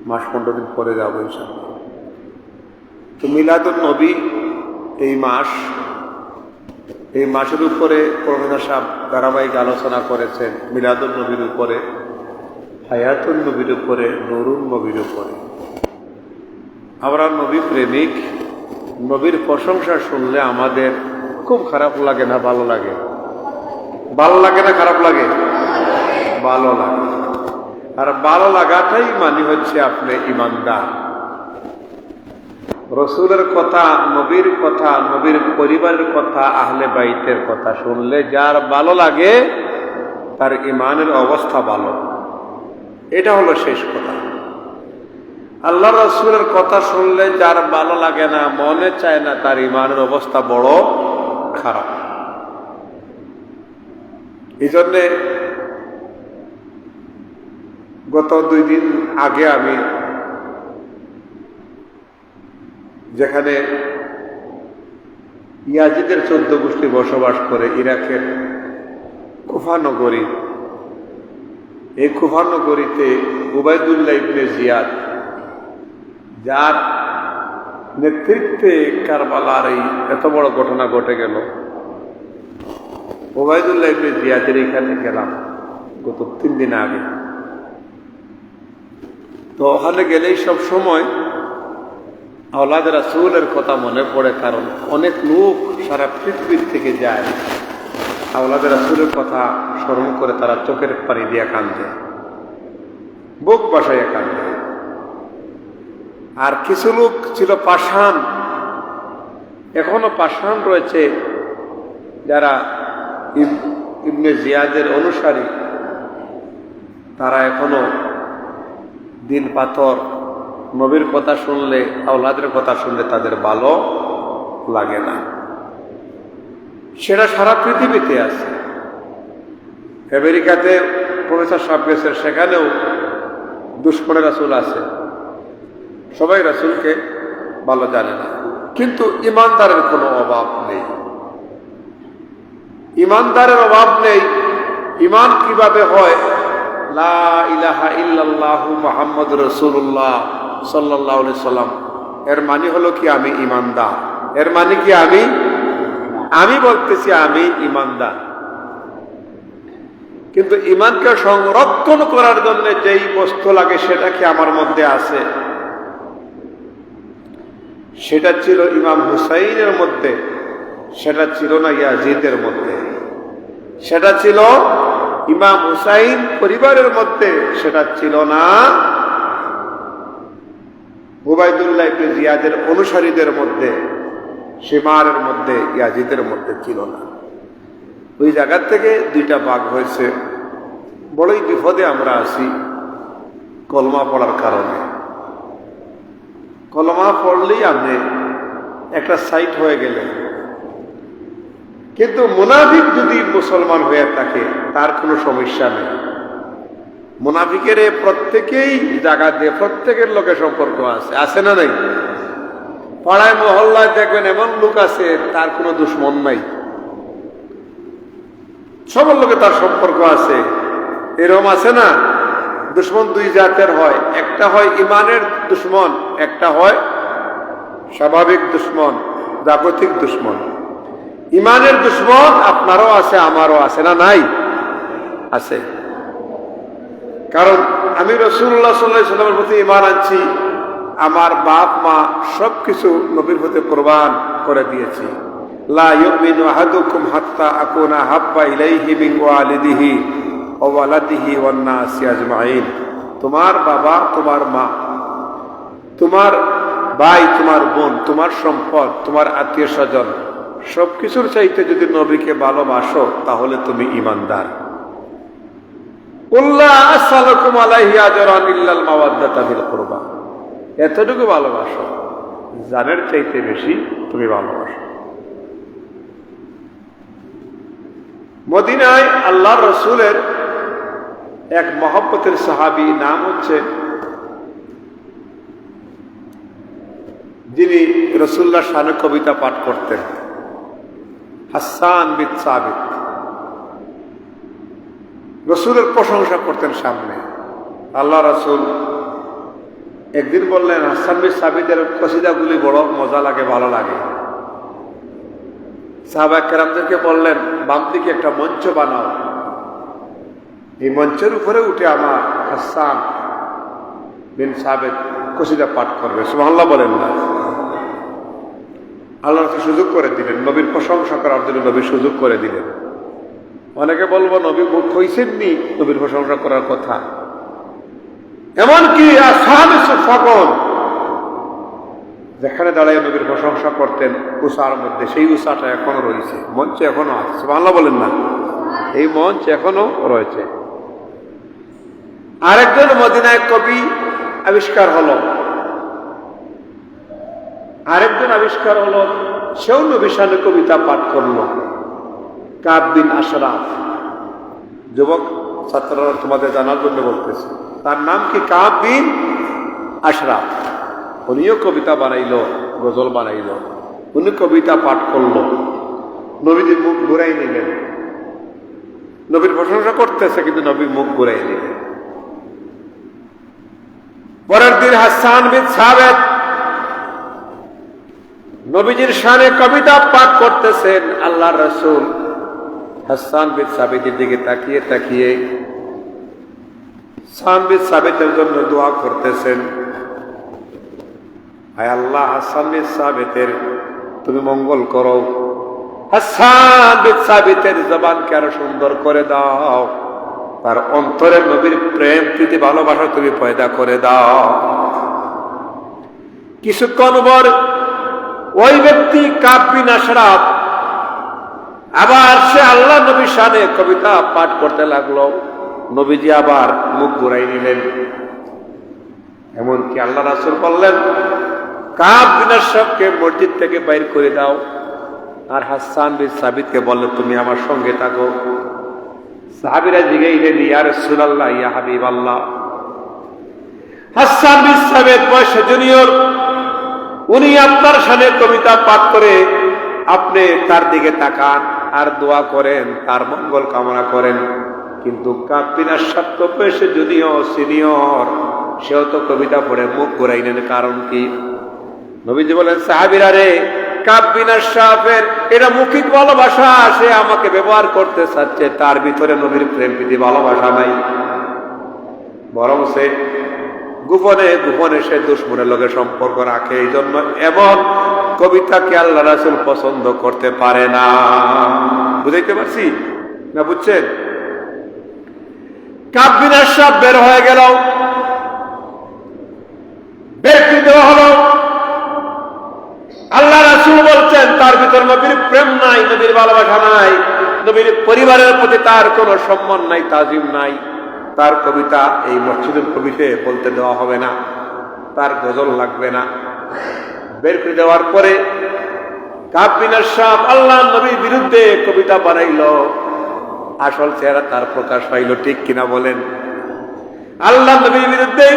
মাস 15 দিন পরে যাবো ইনশাআল্লাহ। তো মিলাদুন নবী এই মাসের উপরে প্রফেসর সাহেব ধারাবাহিক আলোচনা করেছেন মিলাদুন নবীর উপরে, হায়াতুন নবীর উপরে, নুরুন নবীর উপরে। আমরা নবী প্রেমিক, নবীর প্রশংসা শুনলে আমাদের খুব খারাপ লাগে না ভালো লাগে? ভালো লাগে না খারাপ লাগে? ভালো লাগে। আর ভালো লাগাটাই মানে হচ্ছে আপনি ইমানদার। রসুলের কথা, নবীর কথা, নবীর পরিবারের কথা, আহলে বাইতের কথা শুনলে যার ভালো লাগে তার ইমানের অবস্থা ভালো। এটা হলো শেষ কথা। আল্লাহ রসুলের কথা শুনলে যার ভালো লাগে না, মনে চায় না, তার ইমানের অবস্থা বড় খারাপ। এই জন্যে গত 2 দিন আগে আমি যেখানে ইয়াজিদের 14 গোষ্ঠী বসবাস করে ইরাকের কুফা নগরী, এই কুফা নগরীতে উবাইদুল্লাহ ইবনে জিয়াদ, যার নেতৃত্বে কারবালার এই এত বড় ঘটনা ঘটে গেল, উবাইদুল্লাহ ইবনে জিয়াদের এখানে গেলাম গত 3 দিন আগে। তো ওখানে গেলেই সব সময় আওলাদ রাসূলের কথা মনে পড়ে, কারণ অনেক লোক সারা পৃথিবীর থেকে যায় আওলাদ রাসূলের কথা স্মরণ করে, তারা চোখের পানি দিয়ে কান্দে, বুক বাসায় কান্দে। আর কিছু লোক ছিল পাষাণ, এখনো পাষাণ রয়েছে, যারা ইবনে জিয়াদের অনুসারী, তারা এখনো দিল পাথর। নবীর কথা শুনলে, আওলাদের কথা শুনলে তাদের ভালো লাগে না। সেটা সারা পৃথিবীতে আছে। আমেরিকাতে প্রফেসর সাহেব গেছেন, সেখানেও দুশমনে রাসূল আছে, সবাই রাসূলকে ভালো জানে না। কিন্তু ইমানদারের কোনো অভাব নেই, ইমানদারের অভাব নেই। ইমান কিভাবে হয়? লা ইলাহা ইল্লাল্লাহু মুহাম্মাদুর রাসূলুল্লাহ সাল্লাল্লাহু আলাইহি সাল্লাম, এর মানে হলো কি আমি ইমানদার। এর মানে কি আমি বলতেছি আমি ইমানদার। কিন্তু ইমানকে সংরক্ষণ করার জন্য যেই বস্তু লাগে সেটা কি আমার মধ্যে আছে? সেটা ছিল ইমাম হুসাইনের মধ্যে, সেটা ছিল না ইয়াজিদের মধ্যে। সেটা ছিল ইমাম হুসাইন পরিবারের মধ্যে, সেটা ছিল না উবাইদুল্লাহ ইবনে জিয়াদের অনুসারীদের মধ্যে, শিমারের মধ্যে, ইয়াজিদের মধ্যে ছিল না। ওই জায়গা থেকে 2টা ভাগ হয়েছে। বড়ই বিপদে আমরা আছি কলমা পড়ার কারণে। কলমা পড়লেই আপনি একটা সাইট হয়ে গেলেন। কিন্তু মুনাফিক যদি মুসলমান হয়ে থাকে তার কোনো সমস্যা নেই। মুনাফিকের প্রত্যেকেই জায়গা দিয়ে প্রত্যেকের লোকের সম্পর্ক আছে না নাই? পাড়ায় মহল্লায় দেখবেন এমন লোক আছে তার কোনো দুশ্মন নাই, সবার লোকে তার সম্পর্ক আছে। এরকম আছে না? দুশ্মন 2 জাতের হয়, একটা হয় ইমানের দুশ্মন, একটা হয় স্বাভাবিক দুশ্মন, জাগতিক দুশ্মন। ইমানের দুশ্মন আপনারও আছে, আমারও আছে, না নাই? আছে। কারণ আমি রাসূলুল্লাহ সাল্লাল্লাহু আলাইহি ওয়াসাল্লামের প্রতি ঈমান আনছি, আমার বাপ মা সবকিছু নবীর প্রতি কুরবান করে দিয়েছি। লা ইউমিনু আহাদুকুম হাত্তা আকুনা হাব্বা ইলাইহি মিন ওয়ালিদিহি ওয়া ওয়ালাদিহি ওয়ান নাসি আজমাইন। তোমার বাবা, তোমার মা, তোমার ভাই, তোমার বোন, তোমার সম্পদ, তোমার আত্মীয় স্বজন সবকিছুর চাইতে যদি নবীকে ভালোবাসো তাহলে তুমি ঈমানদার। উল্লাহ আসসালাকুম আলাইহি আজরান ইল্লাল মাওয়াদ্দাতা ফিল কুরবা। এতটুকু ভালোবাসো, জানের চাইতে বেশি তুমি ভালোবাসো। মদিনায় আল্লাহর রাসূলের এক মহব্বতের সাহাবী, নাম হচ্ছে, যিনি রাসূলুল্লাহর শানে কবিতা পাঠ করতেন, হাসান বিন সাবিত। রাসূলের প্রশংসা করতেন সামনে। আল্লাহ রাসূল একদিন বললেন হাসান বিন সাবিতের কসিদাগুলি বড় মজা লাগে, ভালো লাগে। সাহাবা কেরামদেরকে বললেন বাম দিকে একটা মঞ্চ বানাও, এই মঞ্চের উপরে উঠে আমার হাসান বিন সাবিত কসিদা পাঠ করবে। সুবহানাল্লাহ বলেন না। আল্লাহ সুযোগ করে দিলেন, নবীর প্রশংসা করার জন্য নবী সুযোগ করে দিলেন। অনেকে বলবো নবী মুখ হইছেননি নবীর প্রশংসা করার কথা। এমনকি আসহাবে সুফাগণ যেখানে দাঁড়িয়ে নবীর প্রশংসা করতেন উষার মধ্যে, সেই উষাটা এখনো রয়েছে, মঞ্চ এখনো আছে। সুবহানাল্লাহ বলেন না। এই মঞ্চ এখনো রয়েছে। আরেকজন মদিনায় কবি আবিষ্কার হলো, সেও নবী শানে কবিতা পাঠ করলো, কাব বিন আশরাফ। যুবক ছাত্ররা তোমাদের জানার জন্য বলতেছে, তার নাম কি? কাব বিন আশরাফ। উনিও কবিতা বানাইল, গজল বানাইল, উনি কবিতা পাঠ করলো। নবীজির মুখ ঘুরাই নিলেন, নবীর প্রশংসা করতেছে কিন্তু নবী মুখ ঘুরাই নিলেন। পরের দিন হাসান বিন সাবিত নবীজির শানে কবিতা পাঠ করতেছেন। আল্লাহর রাসূল হাসান বিন সাবিতের দিকে তাকিয়ে তাকিয়ে হাসান বিন সাবিতের জন্য দোয়া করতেছেন, আয় আল্লাহ হাসান বিন সাবিতের তুমি মঙ্গল করো, হাসান বিন সাবিতের জবানকে আরো সুন্দর করে দাও, তার অন্তরে নবীর প্রেম প্রীতি ভালোবাসা তুমি পয়দা করে দাও। কিছুক্ষণ পর ওই ব্যক্তি কাব বিন আশরাফ আবার সে আল্লাহ নবীর শানে কবিতা পাঠ করতে লাগলো। নবীজি আবার মুখ ঘুরাই নিলেন। এমনকি আল্লাহ রাসূল বললেন, কাব বিন আশরাফকে মসজিদ থেকে বাইর করে দাও, আর হাসান বিন সাবিতকে বললেন তুমি আমার সঙ্গে থাকো। সাহাবীরা জিগাইলেন, ইয়া রাসূলুল্লাহ, ইয়া হাবিবাল্লাহ, হাসান বিন সাবিত বয়সে জুনিয়র, উনি আপনার শানে কবিতা পাঠ করে আপনি তার দিকে তাকান আর দোয়া করেন, তার মঙ্গল কামনা করেন। কিন্তু কাব বিন আশরাফ তো বয়সে জুনিয়র, সিনিয়র, সেও তো কবিতা পড়ে মুখ ঘুরাইলেন, কারণ কি? নবীজি বলেন, সাহাবীরা রে, কাব বিন আশরাফের এটা মৌখিক ভালোবাসা, সে আমাকে ব্যবহার করতে চাচ্ছে, তার ভিতরে নবীর প্রেম প্রীতি ভালোবাসা নাই, বরং সে গোপনে গোপনে সে দুশমনের লগে সম্পর্ক রাখে। এই জন্য এমন কবিতাকে আল্লাহ রাসূল পছন্দ করতে পারে না। বুঝাইতে পারছি না? বুঝছেন? কাব বিন আশরাফ বের হয়ে গেল, বের করে দেওয়া হলো। আল্লাহ রাসূল বলছেন তার ভিতর নবীর প্রেম নাই, নবীর ভালোবাসা নাই, নবীর পরিবারের প্রতি তার কোনো সম্মান নাই, তাজিম নাই। তার কবিতা এই মসজিদের কবিতে বলতে দেওয়া হবে না, তার গজল লাগবে না। বের করে দেওয়ার পরে কাব বিন আশরাফ আল্লাহ নবীর বিরুদ্ধে কবিতা বানাইল। আসল চেহারা তার প্রকাশ পাইল, ঠিক কিনা বলেন? আল্লাহ নবীর বিরুদ্ধে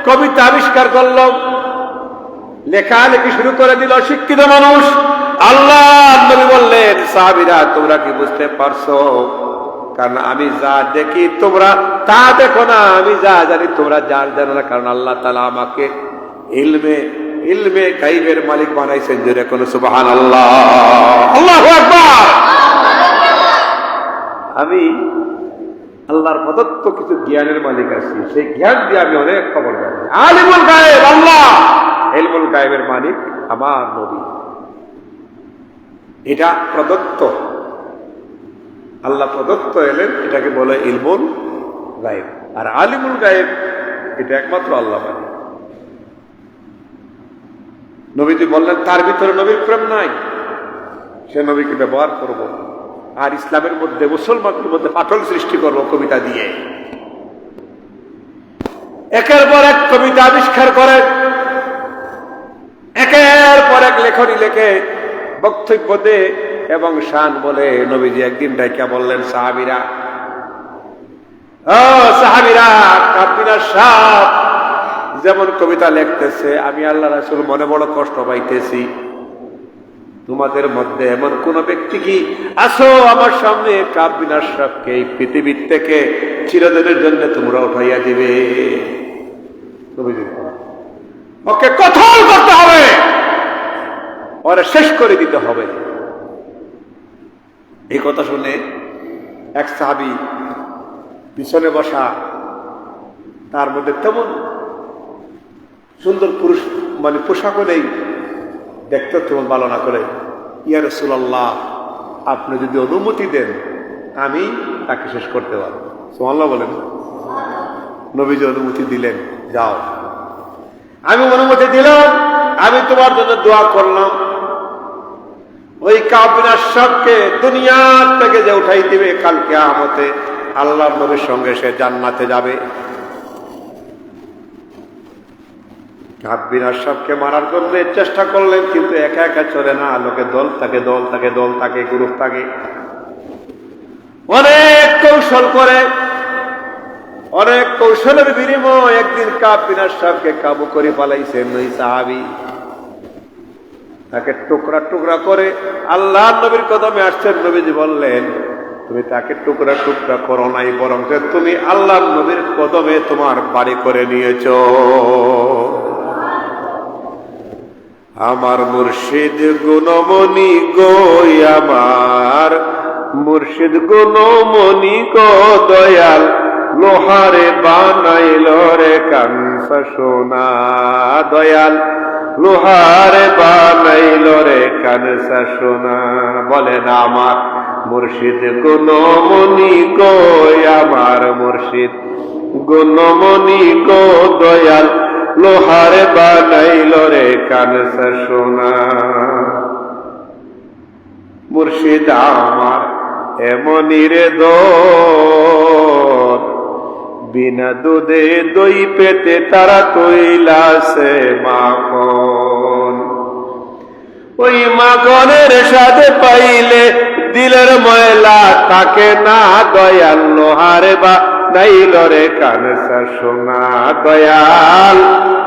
কবিতা আবিষ্কার করল, লেখালেখি শুরু করে দিল শিক্ষিত মানুষ। আল্লাহ নবী বললেন, সাহাবীরা তোমরা কি বুঝতে পারছো? কারণ আমি যা দেখি তোমরা তা দেখো না, আমি যা জানি তোমরা যা জানো না। কারণ আল্লাহ তাআলা আমাকে ইলমে গায়বের মালিক বানাইছেন। জোরে কোন সুবহানাল্লাহ, আল্লাহু আকবার। আমি আল্লাহর প্রদত্ত কিছু জ্ঞানের মালিক আছি, সেই জ্ঞান দিয়ে আমি অনেক খবর জানি। আলিমুল গায়ব আল্লাহ, ইলমুল গায়বের মালিক আমার নবী। এটা প্রদত্ত, আল্লাহ প্রদত্ত এলেন, এটাকে বলে ইলমুল গায়ব। আর আলিমুল গায়ব এটা একমাত্র আল্লাহ মালিক। নবীজি বললেন তার ভিতরে নবীর প্রেম নাই, সে নবীকে ব্যবহার করব, আর ইসলামের মধ্যে মুসলমানদের মধ্যে ফাটল সৃষ্টি করব কবিতা দিয়ে। একের পর এক কবিতা আবিষ্কার করে, একের পর এক লেখনী লেখে, বক্তব্য দে এবং শান বলে। নবীজি একদিন ডাইকা বললেন, সাহাবীরা, ও সাহাবীরা, কাব বিন আশরাফ যেমন কবিতা লিখতেছে, আমি আল্লাহ রাসূল মনে বড় কষ্ট পাইতেছি। তোমাদের মধ্যে এমন কোন ব্যক্তি কি আসো আমার সামনে, কাব বিন আশরাফকে এই পৃথিবীর থেকে চিরদিনের জন্য তোমরা উঠাইয়া দিবে। ওকে কঠোর করতে হবে, ওরে শেষ করে দিতে হবে। এই কথা শুনে এক সাহাবী পিছনে বসা, তার মধ্যে তেমন সুন্দর পুরুষ মানে পোশাকও নেই, দেখতে তেমন ভালো না করে, ইয়া রাসূলুল্লাহ আপনি যদি অনুমতি দেন আমি তাকে শেষ করতে পারবো। সুবহানাল্লাহ বলেন। নবীজি অনুমতি দিলেন, যাও। আমি অনুমতি দিলাম, আমি তোমার জন্য দোয়া করলাম, ওই কাব বিন আশরাফকে দুনিয়া থেকে যে উঠাই দিবে কাল কিয়ামতে আল্লাহর নবীর সঙ্গে সে জান্নাতে যাবে। কাব বিন আশরাফকে মারার জন্য চেষ্টা করলেন, কিন্তু একা একা চলে না, লোকে দল থাকে, গ্রুপ থাকে, অনেক কৌশল করে, অনেক কৌশলের বিনিময় একদিন কাব বিন আশরাফকে কাবু করে পালাইছেন ওই সাহাবী। তাকে টুকরা টুকরা করে আল্লাহর নবীর কদমে আসছেন। নবীজি বললেন, তুমি তাকে টুকরা টুকরা করো নাই, বরং তুমি আল্লাহর নবীর কদমে তোমার বাড়ি করে নিয়েছো। আমার মুর্শিদ গুণমণি গো, আমার মুর্শিদ গুণমণি গো দয়াল, লোহারে বানাইল রে কাঞ্চা সোনা, দয়াল লোহারে বানাইল রে কাঞ্চা সোনা। বলেন আমার মুর্শিদ গুণমণি গো, আমার মুর্শিদ গুণমণি গো দয়াল, লোহারে বানাইল রে কাঞ্চা সোনা। মুর্শিদ আমার এমনি রে দোর, বিনা দুধে দই পেতে তারা তৈলাসে মাখন। ওই মাখনের সাথে পাইলে দিলের ময়লা থাকে না, দয়াল লোহারে বানাইল রে কাঞ্চা সোনা, দয়াল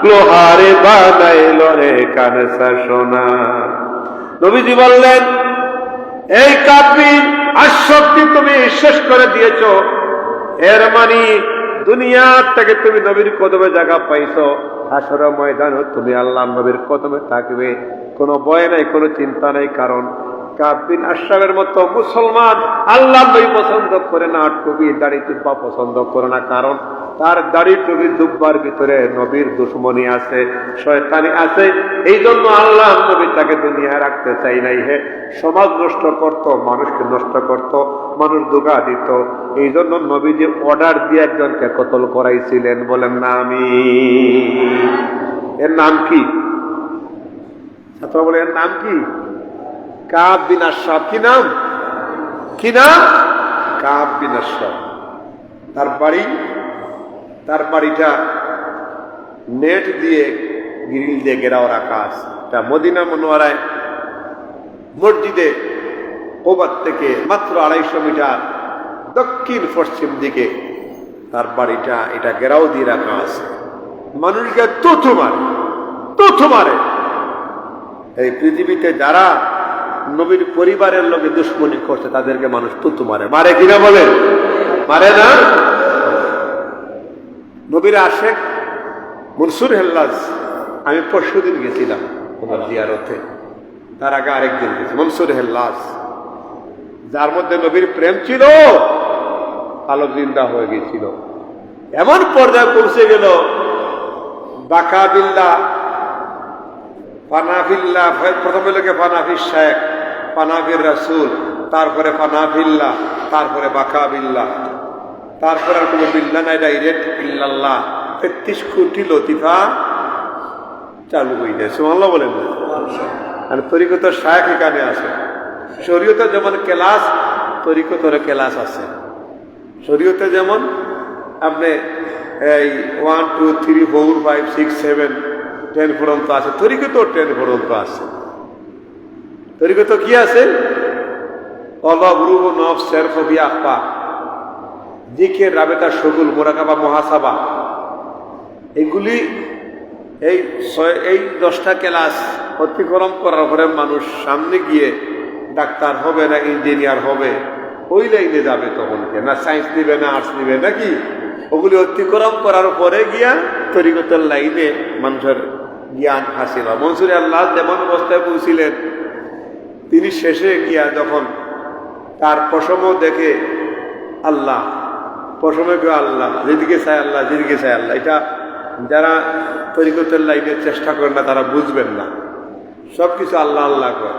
লোহারে বানাইল রে কাঞ্চা সোনা। নবীজি বললেন, এই কাব বিন আশরাফকে তুমি শেষ করে দিয়েছো, এর মানে দুনিয়া থেকে তুমি নবীর কদমে জায়গা পাইছো, হাসরের ময়দানে তুমি আল্লাহর নবীর কদমে থাকবে, কোনো ভয় নাই, কোনো চিন্তা নাই। কারণ কাব বিন আশরাফের মতো মুসলমান আল্লাহর নবী পছন্দ করে না, টুপি দাড়ি জুব্বা পছন্দ করে না, কারণ তার দাড়ি টুপি জুব্বার ভিতরে নবীর দুশ্মনী আছে, শয়তানি আছে। এই জন্য আল্লাহর নবী তাকে দুনিয়ায় রাখতে চাই নাই। হে সমাজ নষ্ট করত, মানুষকে নষ্ট করত, মানুষ ধোঁকা দিত। এই জন্য নবীজি অর্ডার দিয়ে একজনকে কতল করাইছিলেন। বলেন না আমি। এর নাম কি? ছাত্র বলে এর নাম কি? কাব বিন আশরাফ। কি নাম? কি নাম? কাব বিন আশরাফ। তার বাড়িটা নেট দিয়ে গ্রিল দিয়ে ঘেরাও রাখা আছে। তা মদিনা মুনওয়ারায় মসজিদে ওবার থেকে মাত্র 250 মিটার দক্ষিণ পশ্চিম দিকে তার বাড়িটা, এটা ঘেরাও দিয়ে রাখা আছে। মানুষকে তুথু মারে। এই পৃথিবীতে যারা নবীর পরিবারের লোকে দুশ্মনী করছে তাদেরকে মানুষ তুতু মারে। মারে কিনা বলে? মারে না? নবীর আশেক মনসুর হেল্লাজ, আমি পরশুদিন গেছিলাম ওনার জিয়ারতে, তার আগে আরেকদিন গেছি। মনসুর হেল্লাজ, যার মধ্যে নবীর প্রেম ছিল, আলো জিন্দা হয়ে গেছিল, এমন পর্যায়ে পৌঁছে গেল বাকাবিল্লা পানাফিল্লা। প্রথমে লোকে পানাফির শেখ, পানাফির রাসূল, তারপরে পানাফিল্লা, তারপরে বাকাবিল্লা, তারপরে আর কোনো বিল্লা নাই, ডাইরেক্ট ইল্লাল্লাহ। 33 কোটি লতিফা চালু হয়ে যায়। সুবহানাল্লাহ বলেন না? আর তরিকতের শায়েখ এখানে আছে। শরীয়তে যেমন ক্লাস, তরিকতের ক্লাস আছে। শরীয়তে যেমন আপনি এই 1 2 3 4 5 6 7 10 পর্যন্ত আছে, তরিকত 10 পর্যন্ত আছে। তরিকত কি আছে? কলব, রূহ, নফস, সেরফ, বিআফা, জিকির, রাবেতা, শুগুল, মুরাকাবা, মুহাসাবা, এগুলি এই 10টা ক্লাস অতিক্রম করার পরে মানুষ সামনে গিয়ে ডাক্তার হবে না ইঞ্জিনিয়ার হবে, ওই লাইনে যাবে। তখন না সায়েন্স নিবে না আর্টস নিবে নাকি, ওগুলি অতিক্রম করার পরে গিয়া তরিকতের লাইনে মানুষের জ্ঞান হাসিল হয়। মনসুর আল্লাহ যেমন অবস্থায় পৌঁছিলেন, তিনি শেষে গিয়া যখন তার পশম দেখে আল্লাহ, পশমে কেউ আল্লাহ, যেদিকে চায় আল্লাহ, যেদিকে চায় আল্লাহ, এটা যারা তরিকতের লাইনের চেষ্টা করেন না তারা বুঝবেন না। সবকিছু আল্লাহ আল্লাহ কর,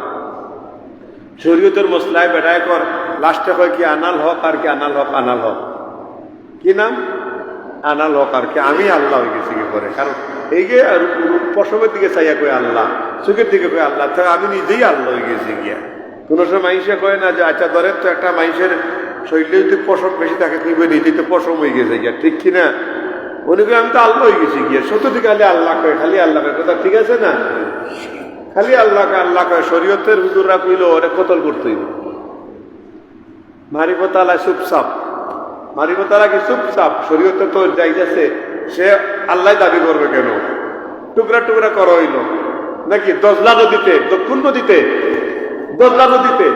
শরীয়তের মশলায় বেড়ায় কর, লাস্টে হয় কি আনাল হক, আর কি আনাল হক, আনাল হক কি নাম আনাল হক, আর কি আমি আল্লাহ হয়ে গেছি কি করে। কারণ এই যে পশমের দিকে চাইয়া কই আল্লাহ, চোখের দিকে কই আল্লাহ, তাহলে আমি নিজেই আল্লাহ হয়ে গেছি গিয়া। কোন সময় মাইসে কয় না যে আচ্ছা ধরেন তো একটা মাইসের শরীরে যদি পশম বেশি থাকে কইবে নিজেই তো পশম হয়ে গেছে গিয়া, ঠিক কিনা? উনি কই আমি তো আল্লাহ হয়ে গেছি গিয়া। সত্য থেকে খালি আল্লাহ কয়, খালি আল্লাহ কয়, কথা ঠিক আছে না? খালি আল্লাহ কয়, আল্লাহ কয়। শরীয়তের হুজুররা কইল ওরে কতল করতে হইব। মারিফতালা চুপচাপ, মারিফতালা কি চুপচাপ? শরীয়তে তো যাইতেছে, সে আল্লাহ দাবি করবে কেন? টুকরা টুকরা করা হইল নাকি? দজলা নদীতে, দক্ষিণ নদীতে, দজলা নদীতে,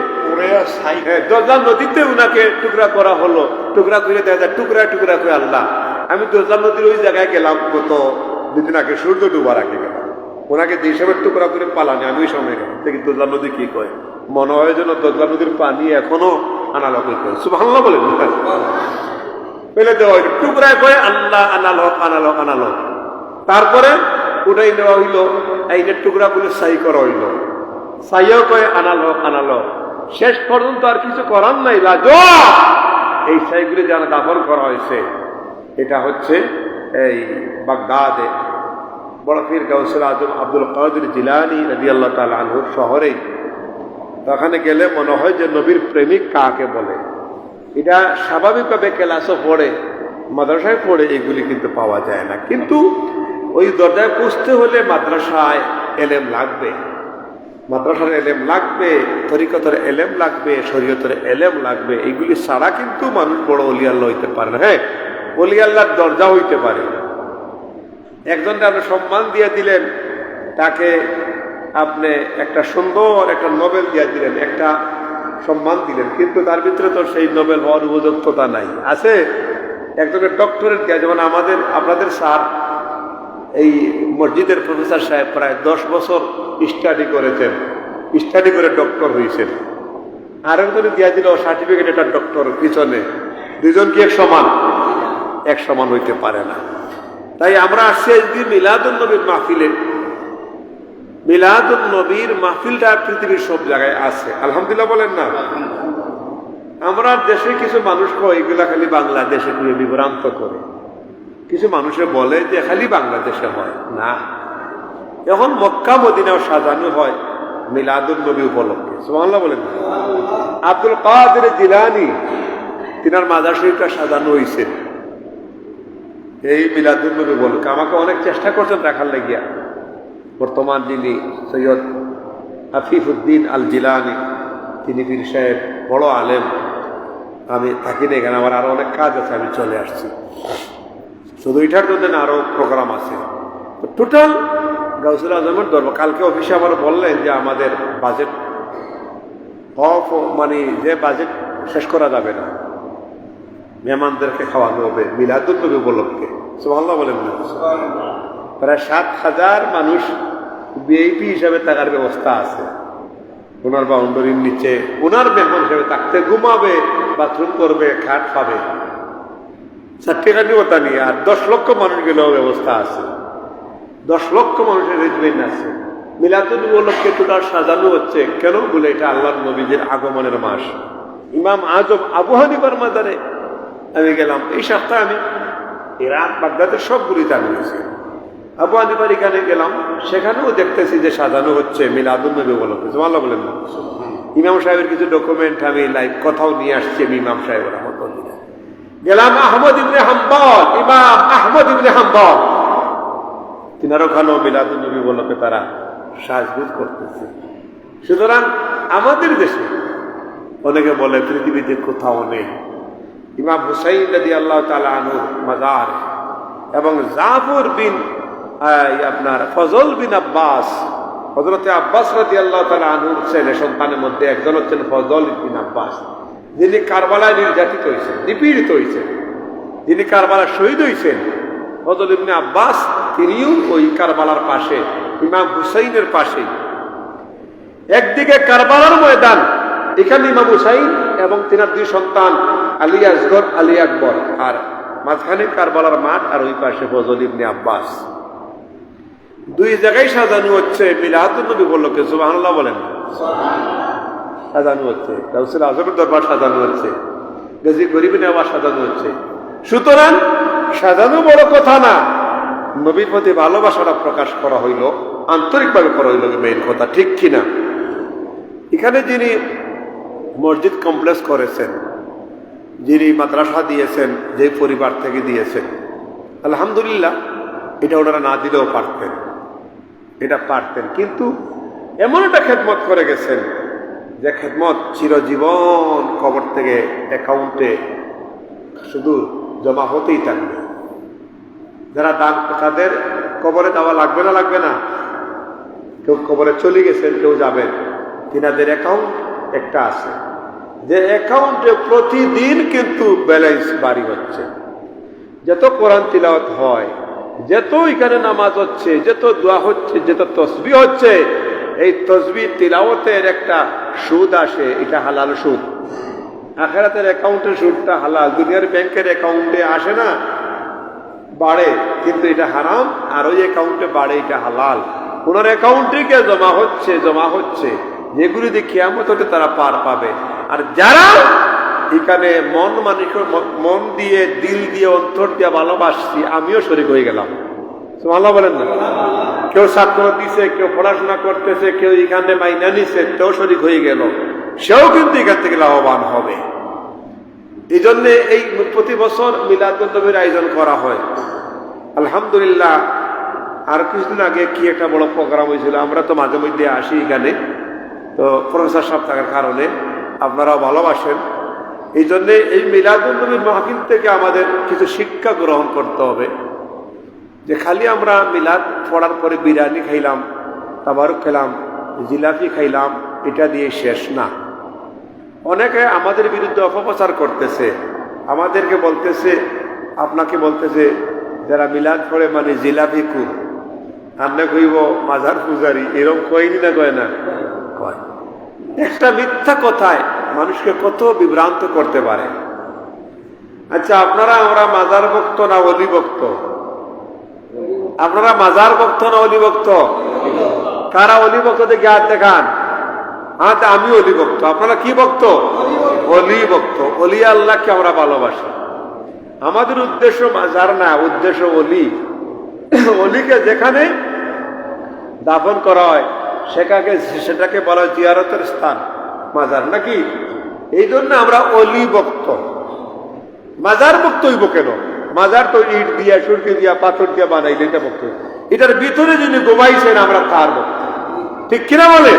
দজলা নদীতে উনাকে টুকরা করা হলো। টুকরা করে দেখা যায় টুকরা টুকরা করে আল্লাহ। আমি দজলা নদীর ওই জায়গায় গেলাম গত দুদিন আগে, সূর্য ডুবার আগে গেলাম। ওনাকে যে হিসাবে টুকরা করে পালানি আমি ওই সময় গেলাম। দেখি দজলা নদী কি কয়, মনে হয় যেন দজলা নদীর পানি এখনো আনালকে কয়। সুবহানাল্লাহ বলেন, ফেলে দেওয়া হইল, টুকরায় কয় আল্লাহ আনাল হক, আনাল হক, আনাল হক। তারপরে উঠাই নেওয়া হইল, এই যে টুকরা বলে সাই করা হইল, সাইয়াও কয় আনাল হক, আনাল হক। শেষ পর্যন্ত আর কিছু করার নাই, এই সাইগুলি যারা দাফন করা হয়েছে, এটা হচ্ছে এই বাগদাদে বড় পীর গাউসুল আজম আব্দুল কাদের জিলানী রাদিয়াল্লাহু তাআলা আনহুর শহরেই। ওখানে গেলে মনে হয় যে নবীর প্রেমিক কাকে বলে। এটা স্বাভাবিকভাবে ক্লাসও পড়ে, মাদ্রাসায় পড়ে এগুলি কিন্তু পাওয়া যায় না। কিন্তু ওই দরজায় পৌঁছতে হলে মাদ্রাসায় এলেম লাগবে, মাদ্রাসার এলেম লাগবে, তরিকতের এলেম লাগবে, শরীয়তের এলেম লাগবে। এইগুলি ছাড়া কিন্তু মানুষ বড় ওলি আল্লাহ হইতে পারে না। হ্যাঁ, ওলি আল্লাহর দরজা হইতে পারে। একজনকে আপনি সম্মান দিয়ে দিলেন, তাকে আপনি একটা সুন্দর একটা নোবেল দিয়ে দিলেন, একটা সম্মান দিলেন, কিন্তু তার ভিতরে তো সেই নোবেল হওয়ার উপযুক্ততা নাই। আছে একজনের ডক্টরেট দেওয়া, যেমন আপনাদের স্যার এই মসজিদের প্রফেসর সাহেব প্রায় 10 বছর স্টাডি করেছেন, স্টাডি করে ডক্টর হয়েছেন। আরেকজনে দিয়া দিল সার্টিফিকেট, এটা ডক্টর পিছনে। দুজন কি এক সমান হইতে পারে না। তাই আমরা আসছি আজকে মিলাদুন নবীর মাহফিলে। মিলাদুন নবীর মাহফিলটা পৃথিবীর সব জায়গায় আছে, আলহামদুলিল্লাহ বলেন না? আমরা দেশে কিছু মানুষ কয় এগুলা খালি বাংলাদেশে নিয়ে বিভ্রান্ত করে। কিছু মানুষে বলে যে খালি বাংলাদেশে হয় না, এখন মক্কা মদিনাও সাজানো হয় মিলাদুন নবী উপলক্ষে। সুবহানাল্লাহ বলেন। আব্দুল কাদের জিলানী তিনার মাজার শরীফটা সাজানো হয়েছে এই মিলাদুন নবী উপলক্ষে। আমাকে অনেক চেষ্টা করছেন রাখার লাগিয়া। বর্তমান যিনি সৈয়দ আফিফুদ্দিন আল জিলানী, তিনি পীর সাহেব, বড় আলেম। আমি থাকি না এখানে, আমার আরো অনেক কাজ আছে, আমি চলে আসছি। শুধু এটার জন্য আরো প্রোগ্রাম আছে। টোটাল গাউসুল আজমের দরবার। কালকে অফিসে আমার বললেন যে আমাদের বাজেট অফ, মানে যে বাজেট শেষ করা যাবে না, মেহমানদেরকে খাওয়ানো হবে মিলাদুন নবী উপলক্ষে। সুবহানাল্লাহ বলেন না? প্রায় 7,000 মানুষ ভিআইপি হিসাবে থাকার ব্যবস্থা আছে। ওনার বাউন্ডারির নিচে ওনার মেহমান হিসাবে থাকতে, ঘুমাবে, বাথরুম করবে, খাট পাবে, চারটেখানি ওটা নিয়ে। আর 10 লক্ষ মানুষ গেলেও ব্যবস্থা আছে, 10 লক্ষ মানুষের রেজমেন্ট আছে। মিলাদুন উপলক্ষে টোটাল সাজানো হচ্ছে কেন বলে, এটা আল্লাহর নবীদের আগমনের মাস। ইমাম আজম আবু হানিফার মাজারে আমি গেলাম এই সপ্তাহে। আমি ইরাক বাগদাদের সবগুলিতে আমি গেছি। আবু হানিফার এখানে গেলাম, সেখানেও দেখতেছি যে সাজানো হচ্ছে মিলাদুন নবী উপলক্ষে। সুবহানাল্লাহ বলেন না? ইমাম সাহেবের কিছু ডকুমেন্ট আমি লাইভ কথাও নিয়ে আসছি। আমি ইমাম সাহেব রহমতুল্লাহ গেলাম, আহমদ ইবনে হাম্বল, ইমাম আহমদ ইবনে হাম্বল, তিনার ওখানেও মিলাদুন নবী উপলক্ষে তারা সাজগুজ করতেছে। সুতরাং আমাদের দেশে অনেকে বলে পৃথিবীতে কোথাও নেই। ইমাম হুসাইন রাদিয়াল্লাহু তাআলা আনহুর মাজার এবং জাফর বিন আপনার ফজল বিন আব্বাস, হযরতে আব্বাস রাদিয়াল্লাহু তাআলা আনহুর ছেলে সন্তানের মধ্যে একজন হচ্ছেন ফজল বিন আব্বাস, যিনি কারবালায় নির্যাতিত হয়েছেন, নিপীড়িত হয়েছেন, যিনি কারবালায় শহীদ হয়েছেন। ফজল ইবনে আব্বাস তিনিও ওই কারবালার পাশে ইমাম হুসাইনের পাশে। একদিকে কারবালার ময়দান, এখানে ইমাম হুসাইন এবং তিনার দুই সন্তান আলী আসগর, আলী আকবর, আর মাঝখানে কারবালার মাঠ, আর ওই পাশে ফজল ইবনে আব্বাস। দুই জায়গায় সাজানো হচ্ছে মিলাদুন নবী উপলক্ষে, সুবহানাল্লাহ বলেন। সাজানো হচ্ছে গাউসুল আজমের দরবার, সাজানো হচ্ছে গাজী গরিবের আবার সাজানো হচ্ছে। সুতরাং সাজানো বড় কথা না, নবীর প্রতি ভালোবাসাটা প্রকাশ করা হইল, আন্তরিকভাবে করা হইল মেইন কথা, ঠিক কিনা? এখানে যিনি মসজিদ কমপ্লেক্স করেছেন, যিনি মাদ্রাসা দিয়েছেন, যে পরিবার থেকে দিয়েছেন, আলহামদুলিল্লাহ, এটা ওনারা না দিলেও পারতেন, এটা পারতেন, কিন্তু এমন একটা খেদমত করে গেছেন যে খেদমত চিরজীবন কবর থেকে অ্যাকাউন্টে শুধু জমা হতেই থাকবে। যারা দান, তাদের কবরে দেওয়া লাগবে না, লাগবে না? কেউ কবরে চলে গেছেন, কেউ যাবেন, তিনাদের অ্যাকাউন্ট একটা আছে, যে অ্যাকাউন্টে প্রতিদিন কিন্তু ব্যালেন্স বাড়ি হচ্ছে। যত কোরআন তিলাওয়াত হয়, যত এখানে নামাজ হচ্ছে, যত দোয়া হচ্ছে, যত তসবিহ হচ্ছে, এই তসবিহ তিলাওয়াতের একটা সুদ আসে, এটা হালাল সুদ। আখিরাতের অ্যাকাউন্টের সুদটা হালাল, দুনিয়ার ব্যাংকের অ্যাকাউন্টে আসে না, বাড়ে, কিন্তু এটা হারাম, আর ওই অ্যাকাউন্টে বাড়ে, এটা হালাল। ওনার অ্যাকাউন্টে গিয়ে জমা হচ্ছে, জমা হচ্ছে, যেগুলি দিয়ে কিয়ামত হতে তারা পার পাবে। আর যারা এখানে মন দিয়ে, দিল দিয়ে, অন্তর দিয়ে ভালোবাসছি, আমিও শরীক হয়ে গেলাম, সুবহানাল্লাহ বলেন না? কেউ ছাত্র দিছে, কেউ পড়াশোনা করতেছে, কেউ এখানে মাইনা নিছে, তেও শরীক হয়ে গেল, সেও কিন্তু এখান থেকে লাভবান হবে। এই জন্য এই প্রতি বছর মিলাদুন নবীর আয়োজন করা হয়। আলহামদুলিল্লাহ, আর কিছুদিন আগে কি একটা বড় প্রোগ্রাম হয়েছিল, আমরা তো মাঝে মধ্যে আসি এখানে, তো প্রফেসর সাহেব থাকার কারণে আপনারাও ভালোবাসেন। এই জন্যে এই মিলাদুন নবীর মাহফিল থেকে আমাদের কিছু শিক্ষা গ্রহণ করতে হবে, যে খালি আমরা মিলাদ পড়ার পরে বিরিয়ানি খাইলাম, তাবারুক খেলাম, জিলাপি খাইলাম, এটা দিয়ে শেষ না। অনেকে আমাদের বিরুদ্ধে অপপ্রচার করতেছে, আমাদেরকে বলতেছে, আপনাকে বলতেছে, যারা মিলাদ পড়ে মানে জিলাপি খুব, আন্না কইব মাজার পূজারি, এরকম কয়নি না, কয় না? কয়। একটা মিথ্যা কথায় মানুষকে কত বিভ্রান্ত করতে পারে। আচ্ছা, আপনারা আমরা মাজার ভক্ত না অলি ভক্ত? আপনারা মাজার ভক্ত না অলি ভক্ত? কারা অলি ভক্ত দেখে হাত দেখান। হ্যাঁ, আমি অলি ভক্ত। আপনারা কি ভক্ত? অলি ভক্ত। অলি আল্লাহকে আমরা ভালোবাসি। আমাদের উদ্দেশ্য মাজার না, উদ্দেশ্য অলি। অলিকে যেখানে দাফন করা হয় সেটাকে বলা হয় জিয়ারতের স্থান, মাজার নাকি? এই জন্য আমরা অলি ভক্ত। মাজার ভক্ত হইব কেন? মাজার তো ইট দিয়া, সুরকি দিয়া, পাথর দিয়া বানাইলে এটা ভক্ত। এটার ভিতরে যিনি ঘুমাইছেন আমরা তার ভক্ত, ঠিক কিনা বলে?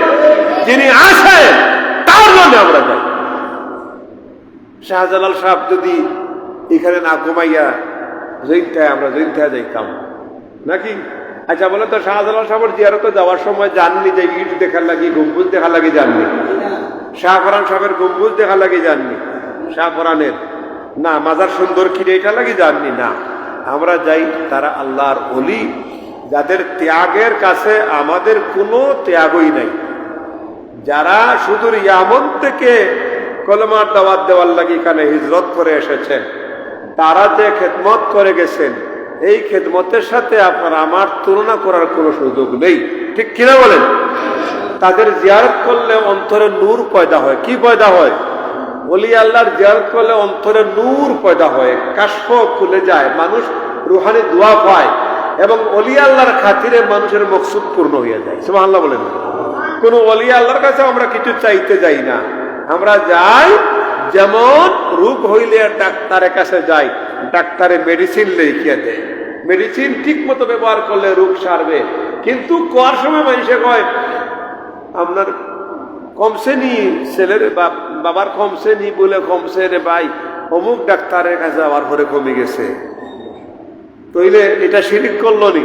যিনি আসেন তার জন্য আমরা যাই। শাহজালাল সাহেব যদি এখানে না ঘুমাইয়া জৈনটায়, আমরা জৈনটায় যাইতাম নাকি? আচ্ছা বলে তো, শাহজালাল সাহেবের জিয়ারতে যাওয়ার সময় জাননি যে ইট দেখার লাগি, গম্বুজ দেখার লাগে জাননি? শাহফরান সাহেবের গম্বুজ দেখার লাগে জাননি? শাহফরানের না, মাজার সুন্দর কিনে এটা লাগে জাননি না? আমরা যাই, তারা আল্লাহর ওলি, যাদের ত্যাগের কাছে আমাদের কোনো ত্যাগই নাই, যারা শুধু ইয়ামন থেকে কলমার দাওয়াত দেওয়ার লাগি এখানে হিজরত করে এসেছেন, তারা যে খেদমত করে গেছেন, এই খেদমতের সাথে আপনার আমার তুলনা করার কোনো সুযোগ নেই, ঠিক কিনা বলেন? তাদের জিয়ারত করলে অন্তরে নূর পয়দা হয়। কি পয়দা হয়? ওলি আল্লাহর জিয়ারত করলে অন্তরে নূর পয়দা হয়, কাশফ খুলে যায়, মানুষ রুহানি দোয়া পায়, এবং ওলি আল্লাহর খাতিরে মানুষের মকসুদ পূর্ণ হয়ে যায়। সুবহানাল্লাহ বলেন। কোন ওলি আল্লাহর কাছে আমরা কিছু চাইতে যাই না, আমরা যাই যেমন রোগ হইলে ডাক্তারের কাছে যাই, ডাক্তারে মেডিসিন লিখিয়ে দেয়, মেডিসিন ঠিক মতো ব্যবহার করলে রোগ সারবে। কিন্তু কোয়ার সময় মানুষে কয় আপনার কমছে নি, ছেলের বাবার কমছে নি বলে কমছে রে ভাই, অমুক ডাক্তারের কাছে আবার পরে কমে গেছে, তইলে এটা শিরিক করলো নি?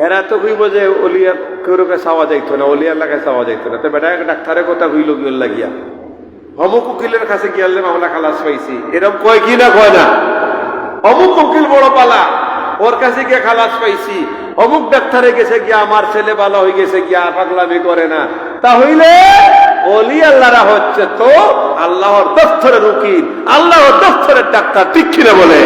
এরা তো কইব যে অলিয়া কেউ কাছে চাওয়া যাইতো না, অলিয়ার কাছে চাওয়া যাইতো না, তো বেটা ডাক্তারের কথা হইল গিয়ে লাগিয়া অমুক উকিলের কাছে গিয়ালে মামলা খালাস পাইছি, এরকম কয় কি না? কয় না? অমুক উকিল বড় পালা, ওর কাছে গিয়ে খালাস পাইছি, অমুক ডাক্তারে গেছে গিয়া আমার ছেলে ভালো হয়ে গেছে গিয়া পাগলামি করে না, তাহলে ওলি আল্লাহরা হচ্ছে তো আল্লাহর দফতরের উকিল, আল্লাহর দফতরের ডাক্তার, ঠিক কিনা বলে?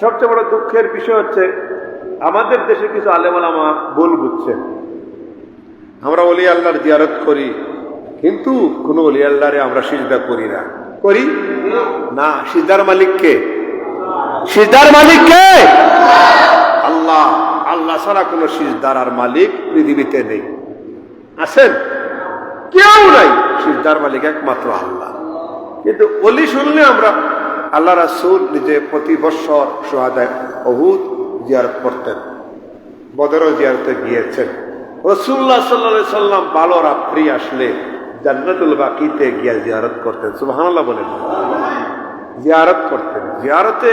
সবচেয়ে বড় দুঃখের বিষয় হচ্ছে আমাদের দেশে কিছু আলেম ওলামা ভুল বুঝছেন। আমরা ওলি আল্লাহর জিয়ারত করি, কিন্তু কোন ওলি আল্লাহরে আমরা সিজদা করি না। করি না। সিজদার মালিক কে? সিজদার মালিক কে? আল্লাহ। আল্লাহ ছাড়া কোন সিজদার আর মালিক পৃথিবীতে নেই। আছেন? কেউ নাই। সিজদার মালিক একমাত্র আল্লাহ। কিন্তু ওলি শুনলে আমরা, আল্লাহ রাসূল নিজে প্রতি বৎসর শুহাদায়ে উহুদ জিয়ারত করতেন, বদরও জিয়ারতে গিয়েছেন। রাসূলুল্লাহ সাল্লাল্লাহু আলাইহি সাল্লাম ভালো রাত্রি আসলে জান্নাতুল বাকিতে গিয়ে জিয়ারত করতেন। সুবহানাল্লাহ বলেন। জিয়ারত করতেন। জিয়ারতে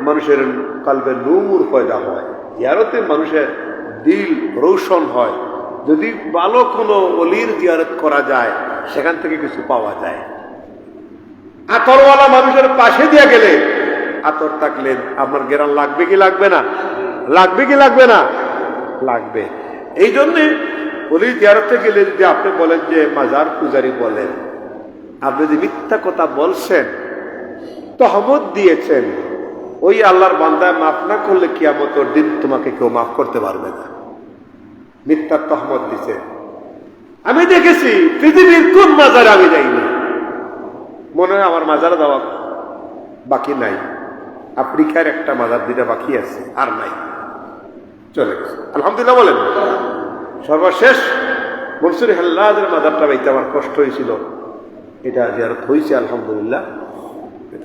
মানুষের কলবে নূর পয়দা হয়, জিয়ারতে মানুষের দিল রোশন হয়। যদি ভালো কোনো ওলির জিয়ারত করা যায়, সেখান থেকে কিছু পাওয়া যায়। আতরওয়ালা মানুষের পাশে দিয়ে গেলে, আতর থাকলে আপনার গেরান লাগবে কি লাগবে না? লাগবে কি লাগবে না? লাগবে। এই জন্যে ওলি জিয়ারতে গেলে যদি আপনি বলেন যে মাজার পূজারি বলেন, আপনি যদি মিথ্যা কথা বলছেন, তহমত দিয়েছেন, ওই আল্লাহর বান্দা মাফ না করলে কিয়ামতের দিন তোমাকে কেউ মাফ করতে পারবে না। মিথ্যার তহমত দিছে। আমি দেখেছি পৃথিবীর কোন মাজারে আমি যাইনি, মনে হয় আমার মাজারে যাওয়া বাকি নাই। আফ্রিকার একটা মাজার দুইটা বাকি আছে, আর নাই, চলে গেছে। আলহামদুলিল্লাহ বলেন। সর্বশেষ মনসুর হাল্লাজের মাজারটা বাইতে আমার কষ্ট হয়েছিল, এটা জিয়ারত হয়েছে আলহামদুলিল্লাহ।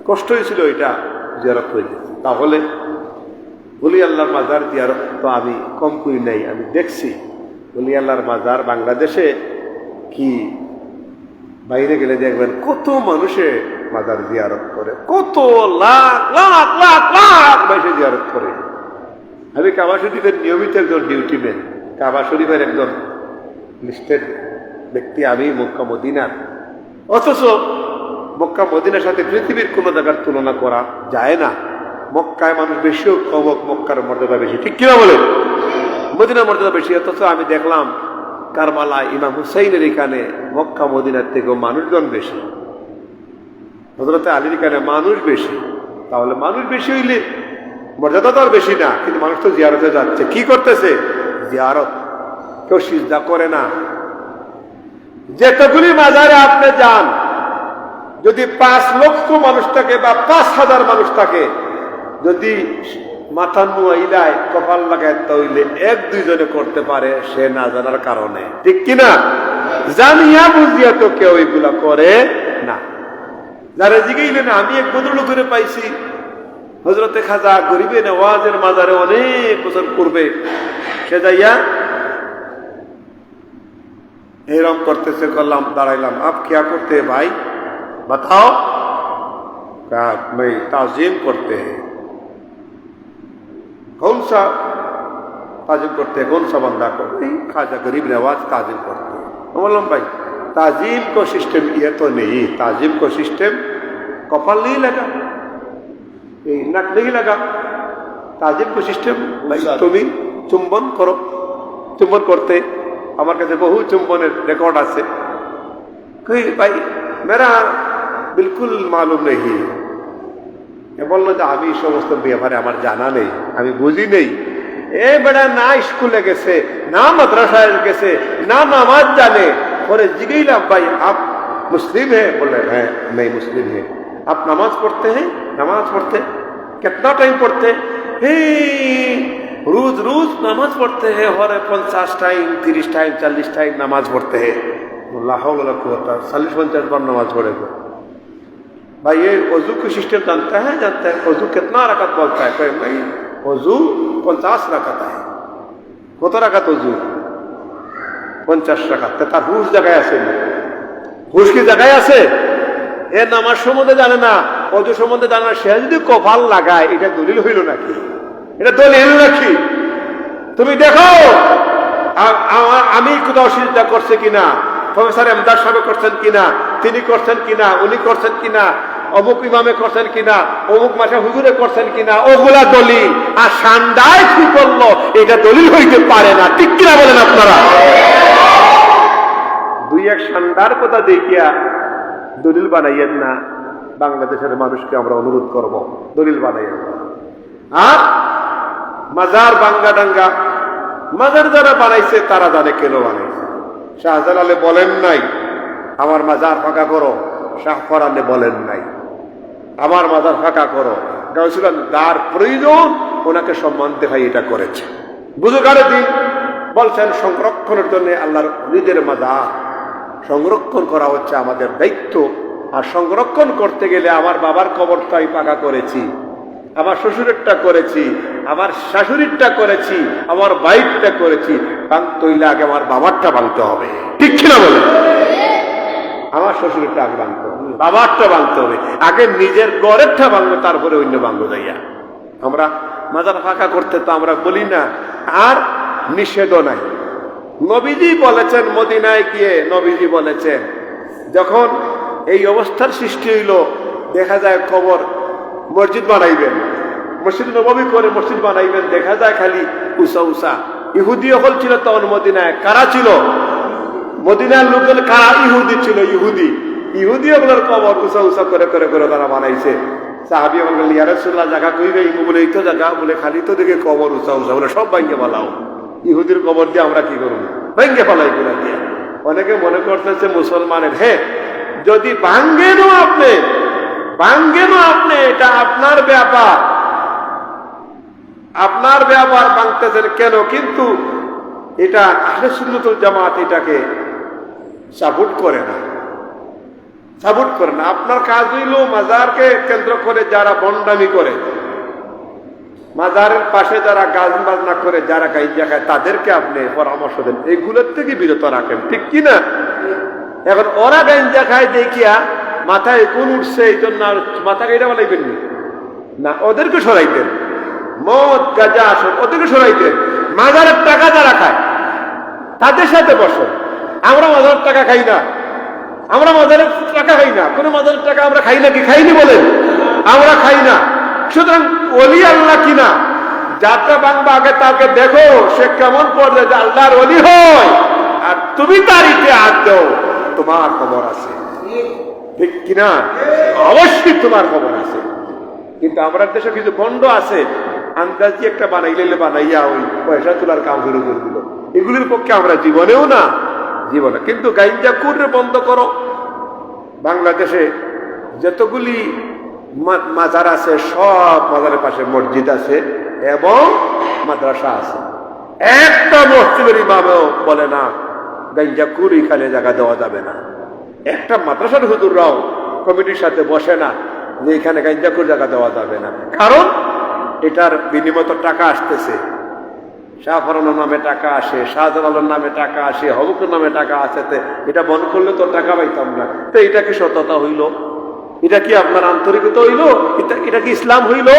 কষ্ট হয়েছিল, এটা জিয়ারত হয়ে গেছে। তাহলে ওলি আল্লাহর মাজার জিয়ারত তো আমি কম করি নাই। আমি দেখছি ওলি আল্লাহর মাজার বাংলাদেশে কি, বাইরে গেলে দেখবেন কত মানুষে মাজার জিয়ারত করে, কত লাখ লাখ লাখ লাখ মানুষে জিয়ারত করে। আমি কাবা শরীফের নিয়মিত একজন ডিউটিম্যান, কাবা শরীফের একজন লিস্টেড ব্যক্তি আমি মক্কা মদিনার। অথচ মক্কা মদিনার সাথে পৃথিবীর কোনো জায়গার তুলনা করা যায় না। মক্কায় মানুষ বেশি হোক কম হোক, মক্কার মর্যাদা বেশি, ঠিক কিনা বলেন? মদিনার মর্যাদা বেশি। অথচ আমি দেখলাম কারবালা ইমাম হুসাইনের এখানে মক্কা মদিনার থেকেও মানুষজন বেশি, হযরত আলীর এখানে মানুষ বেশি। তাহলে মানুষ বেশি হইলে মর্যাদা তো আর বেশি না, কিন্তু মানুষ তো জিয়ারতে যাচ্ছে। কি করতেছে? জিয়ারত। কেউ সিজদা করে না। যেতগুলি মাজারে আপনি যান, যদি 5 লক্ষ মানুষ থাকে বা 5,000 মানুষ থাকে, যদি মাথা নুয়াইলায় কপাল লাগায় তৈলে 1-2 জনে করতে পারে, সে না জানার কারণে, ঠিক কিনা? জানিয়া বুঝিয়া তো কেউ এগুলা করে না। যারা জিগাইলেন, আমি এক ভদ্রলোকের পাইছি হযরতে খাজা গরিবে নওয়াজের মাজারে অনেক বছর পূর্বে, সে যাইয়া এরম করতেছে। করলাম, দাঁড়াইলাম, আপ क्या করতে ভাই बताओ? मैं ताजीम करते हैं। कौन सा ताजीम करते हैं? कौन सा बंदा को? नहीं, खाजा गरीब नवाज ताजीम करते हैं। बोलम भाई, ताजीम को सिस्टम ये तो नहीं, ताजीम को सिस्टम कपाल नहीं लगा, नाक नहीं लगा। ताजीम को सिस्टम भाई तुम्हें चुंबन करो। चुंबन करते আমার কাছে বহু চুম্বনের রেকর্ড আছে। কই ভাই মেরা বিলকুল মালুম নেই। এ বললো যে আমি সমস্ত ব্যাপারে আমার জানা নেই, আমি বুঝি নেই। এ বেটা না স্কুলে গেছে, না মাদ্রাসায় গেছে, না নামাজ জানে। পরে জিজ্ঞাইলাম, ভাই আপ মুসলিম है? बोले हैं नहीं मुस्लिम है। आप नमाज पढ़ते हैं? नमाज पढ़ते कितना टाइम पढ़ते? रोज रोज नमाज पढ़ते हैं, और 50 टाइम 30 टाइम 40 टाइम नमाज पढ़ते हैं। 40-50 बार नमाज पढ़ेगा। भाई ये वजू का सिस्टम जानता है? जानता है। वजू कितना रकात बोलता है? कोई नहीं, वजू 50 रकात है। কত রাকাত ওযু? 50 রাকাত। তার হুশ জায়গায় আছে? হুশ কি জায়গায় আছে? এ নামাজ সম্বন্ধে জানে না, ওযু সম্বন্ধে জানে না। সে যদি কপাল লাগায়, এটা দলিল হইল নাকি? এটা দলিল নাকি? তুমি দেখো আমি কোথাও সিজদা করছে কিনা, প্রফেসর এমদাদ সাহেব করছেন কিনা, তিনি করছেন কিনা, উনি করছেন কিনা, অমুক ইমামে করছেন কিনা, অমুক মাসে হুজুরে করছেন কিনা, ওগুলা দলিল। আর সান্দায় কি করলো এটা দলিল হইতে পারে না, ঠিক কিনা বলেন আপনারা? দুই এক সান্দার কথা দেখিয়া দলিল বানাইয়েন না। বাংলাদেশের মানুষকে আমরা অনুরোধ করব, দলিল বানাইয়েন না। আর মাজার বাঙ্গা ডাঙ্গা, মাজার যারা বানাইছে তারা জানে কেন বানাইছে। শাহজালালে বলেন নাই আমার মাজার ফাঁকা করো, শাহ ফরানে বলেন নাই আমার মাজার ফাঁকা করো। গাউসুল যার প্রয়োজন ওনাকে সম্মান দেখাই এটা করেছে। বুজুর্গারে দিন বলছেন সংরক্ষণের জন্য আল্লাহর নিজের মাজার সংরক্ষণ করা হচ্ছে আমাদের দায়িত্ব। আর সংরক্ষণ করতে গেলে আমার বাবার কবরটাই পাকা করেছি, আমার শ্বশুরেরটা করেছি, আমার শাশুড়িরটা করেছি, আমার বাইকটা করেছি, ভাঙতে হইলে আগে আমার বাবারটা ভাঙতে হবে, ঠিক কিনা বলে? আমার শ্বশুরেরটা আগে ভাঙতে হবে, বাবারটা ভাঙতে হবে, আগে নিজের ঘরেরটা ভাঙবে, তারপরে অন্য ভাঙবো যাইয়া। আমরা মাজার ফাঁকা করতে তো আমরা বলি না, আর নিষেধও নাই। নবীজি বলেছেন, মদিনায় গিয়ে নবীজি বলেছেন যখন এই অবস্থার সৃষ্টি হইল, দেখা যায় কবর মসজিদ বানাইবেন, মসজিদ নববী করে মসজিদ বানাইবেন, দেখা যায় খালি উষা উষা। ইহুদি হল ছিল তখন মদিনায়। কারা ছিল? মদিনার লোকজন কারা? ইহুদি ছিল। ইহুদি ওগুলোর কবর উষা উষা করে করে করে তারা বানাইছে। সাহাবী বললেন ইয়া রাসূলুল্লাহ জায়গা কইবে? বলে এই তো জায়গা, বলে খালি তো দেখে কবর উষা উষা, বলে সব ভাঙ্গে পালাও। ইহুদির কবর দিয়ে আমরা কি করবো? ভাঙ্গে পালাই করে দিয়ে। অনেকে মনে করতেছে মুসলমানের, হ্যাঁ যদি ভাঙ্গেনও আপনি এটা আপনার ব্যাপার, আপনার ব্যাপার ভাঙতেছেন কেন? কিন্তু এটা আহলে সুন্নাত ওয়াল জামাত এটাকে সাপোর্ট করে না। আপনার কাজ হইল মাজারকে কেন্দ্র করে যারা বন্ডামি করে, মাজারের পাশে যারা গান বাজনা করে, যারা গাইজা খায়, তাদেরকে আপনি পরামর্শ দেন, এইগুলোর থেকে বিরত রাখেন, ঠিক কিনা? এখন ওরা গাঞ্জা খায় দেখিয়া মাথায় কোন উঠছে, এই জন্য মাথা গাইটা বানাইবেন না, ওদেরকে সরাইতেন। মদ গাঁজা আসন ওদেরকে সরাইতেন। মাজারের টাকা যারা খায় তাদের সাথে বসেন। আমরা মাজারের টাকা খাই না, আমরা মাজারের টাকা খাই না, কোনো মাজারের টাকা আমরা খাই না কি? খাইনি বলেন? আমরা খাই না। সুতরাং ওলি আল্লাহ কিনা যাত্রা বাংলা আগে তাকে দেখো সে কেমন পড়বে, যে আল্লাহর ওলি হয় আর তুমি তার ইটে হাত দাও, তোমার খবর আছে, ঠিক কিনা? অবশ্যই তোমার খবর আছে। কিন্তু আমরা দেশে কিছু গন্ড আছে, আন্দাজি একটা বানাইয়া ওই পয়সা তোলার কাম শুরু করে দিল। এগুলির পক্ষে আমরা জীবনেও না, জীবনে। কিন্তু গাঞ্জা কুরে বন্ধ করো। বাংলাদেশে যতগুলি মাজার আছে সব মাজারের পাশে মসজিদ আছে এবং মাদ্রাসা আছে। একটা মসজিদের ইমামও বলে না গাঞ্জা কুর এখানে জায়গা দেওয়া যাবে না। একটা মাদ্রাসার হুজুররাও কমিটির সাথে বসে না যে এখানে গাঞ্জা কুর জায়গা দেওয়া যাবে না। কারণ এটার বিনিময় টাকা আসতেছে, শাহ ফরানোর নামে টাকা আসে, শাহজালালের নামে টাকা আসে, হবুকের নামে টাকা আসে। এটা বন্ধ করলে তো টাকা পাইতাম না। তো এটা কি সততা হইল? এটা কি আপনার আন্তরিকতা হইল? এটা কি ইসলাম হইল?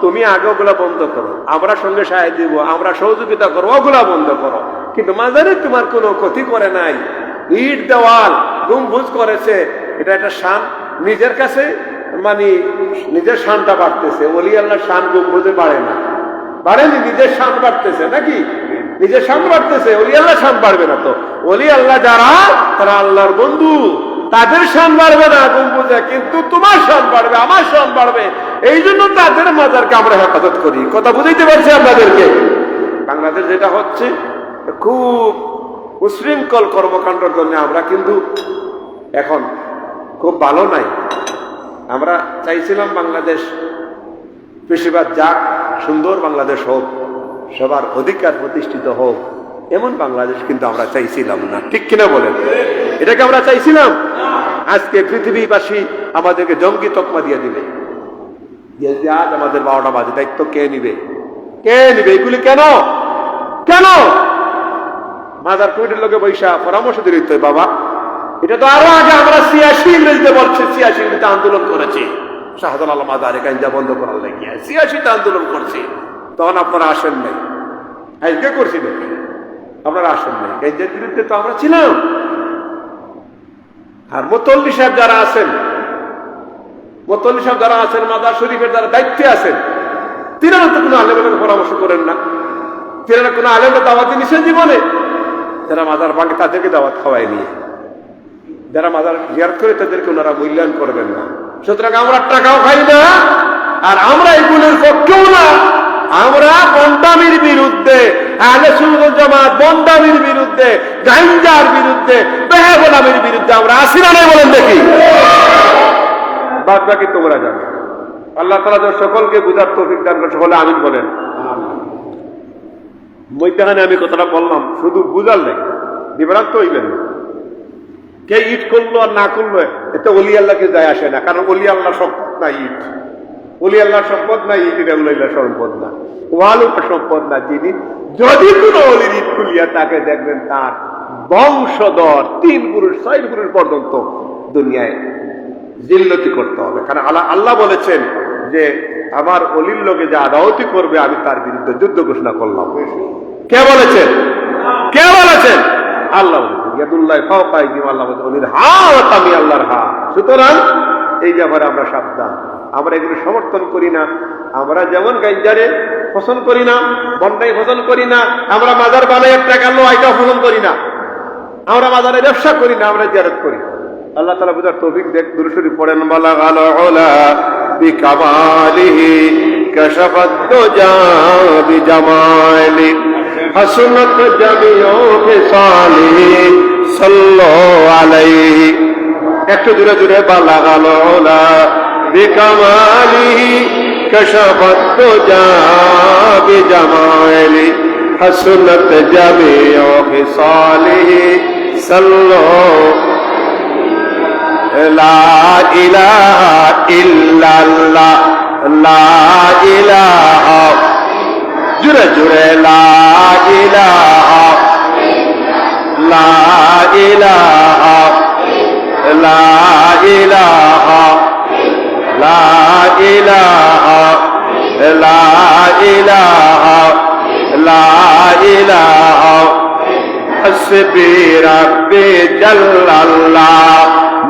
তুমি আগে ওগুলা বন্ধ করো, আমরা সঙ্গে সাহায্য দিব, আমরা সহযোগিতা করবো, ওগুলা বন্ধ করো। কিন্তু মাজারে তোমার কোনো ক্ষতি করে নাই, ইট দেওয়াল গম্বুজ করেছে, এটা একটা শান নিজের কাছে, মানে নিজের শানটা বাড়তেছে। ওলি আল্লাহ শান গম্বুজে বাড়ে না, বাড়েনি, নিজের শান বাড়তেছে নাকি? নিজের শান বাড়তেছে, ওলি আল্লাহ শান বাড়বে না। তো ওলি আল্লাহ যারা তারা আল্লাহর বন্ধু, তাদের শান বাড়বে না গম্বুজে, কিন্তু তোমার শান বাড়বে, আমার শান বাড়বে। এই জন্য তাদের মাজারকে আমরা হেফাজত করি। কথা বুঝাইতে পারছি আপনাদেরকে? বাংলাদেশ যেটা হচ্ছে খুব উশৃঙ্খল কর্মকাণ্ডের জন্য আমরা কিন্তু এখন খুব ভালো নাই। আমরা চাইছিলাম বাংলাদেশ বেশিরভাগ যাক, সুন্দর বাংলাদেশ হোক, সবার অধিকার প্রতিষ্ঠিত হোক, এমন বাংলাদেশ কিন্তু আমরা চাইছিলাম না, ঠিক কিনা বলেন? এটাকে আমরা চাইছিলাম। আজকে পৃথিবীবাসী আমাদেরকে জঙ্গি তকমা দিয়ে দিবে। আজ আমাদের 12টা বাজে, দায়িত্ব কে নিবে? কে নিবে এগুলি? কেন কেন মাজার কমিটির লোকে বৈশা পরামর্শ দিতে বাবা, এটা তো আরো আগে আমরা 86 ইংরেজিতে বলছি, 86 ইংরেজিতে আন্দোলন করেছি শাহজালাল মাজারে গাঞ্জা বন্ধ করার লেগে, 86তে আন্দোলন করছি। তখন আপনারা আসেন নাই, আজকে করছি দেখি আপনারা আসেন নাই, গাঞ্জার বিরুদ্ধে তো আমরা ছিলাম। আর মুতল্লি সাহেব যারা আছেন, মুতল্লি সাহেব যারা আছেন, মাজার শরীফের যারা দায়িত্বে আছেন, তিনারা তো কোনো আলেমের পরামর্শ করেন না। তিনারা কোনো আলেমের দাওয়াত নিছেন জীবনে? যারা মাজার ভাঙে তাদেরকে দাওয়াত খাওয়াই নিয়ে, যারা মাজার জিয়ারত করে তাদেরকে ওনারা মূল্যায়ন করবেন না। সুতরাং আমরা টাকাও খাই না, আর আমরা এগুলোর পক্ষেও না। আমরা বন্ডামির বিরুদ্ধে, আহলে সুন্নাত ওয়াল জামাত বন্ডামির বিরুদ্ধে, গাঞ্জার বিরুদ্ধে, বেহায়ার বিরুদ্ধে আমরা আসি না, বলেন দেখি। বাদ বাকি তোমরা জানো। আল্লাহ তাআলা সকলকে বুঝার তৌফিক দান করেন, সকলে আমিন বলেন। মধ্যখানে আমি কথাটা বললাম শুধু বুঝার লাগে, বিভ্রান্ত হইবেন না। কে ইট করলো আর না করলো এতে অলি আল্লাহকে যায় আসে না, কারণ অলি আল্লাহ সম্পদ না ইট, অলি আল্লাহ সম্পদ না ইট, এটা উল্লাহ সম্পদ না, ওয়ালুটা সম্পদ না। যিনি যদি কোনো অলির ইট খুলিয়া তাকে দেখবেন তার বংশধর 3 পুরুষ 4 পুরুষ পর্যন্ত দুনিয়ায় জিল্লতি করতে হবে। কারণ আল্লাহ বলেছেন যে আমার অলির লোকে যে আদাওয়াতি করবে আমি তার বিরুদ্ধে যুদ্ধ ঘোষণা করলাম। কে বলেছেন? কে বলেছেন? আল্লাহ বলেছেন। ইয়াদুল্লাহ ফাওকা আইদিহিম, আল্লাহ বলেছেন অলির হা আমি আল্লাহর হা। সুতরাং এই ব্যাপারে আমরা সাবধান। আমরা এগুলো সমর্থন করি না। আমরা যেমন গাঞ্জারে পছন্দ করি না, বন্ডাই পছন্দ করি না, আমরা মাজার বানাই টাকা লো আইটা পছন্দ করি না, আমরা মাজারে ব্যবসা করি না, আমরা জিয়ারত করি। আল্লাহ তাআলা বুঝার তৌফিক দেখ। দুরূদ শরীফ পড়েন। বালাগাল উলা বিকামালিহি কাশাফাত দুজা বিজামালি হাসনাত জামিউ ফিসালিহি সাল্লাল্লাহু আলাইহি। একটু জোরে জোরে। বালাগাল উলা বিকামালিহি কাশাফাত দুজা বিজামালি হাসনাত জামিউ ফিসালিহি সাল্লাল্লাহু লা ইলাহা ইল্লাল্লাহ, লা ইলাহা, জুরে জুরে লা ইলাহা, লা ইলাহা, লা ইলাহা, লা ইলাহা, লা ইলাহা, লা ইলাহা। হাসবি রাব্বি জাল্লাল্লাহ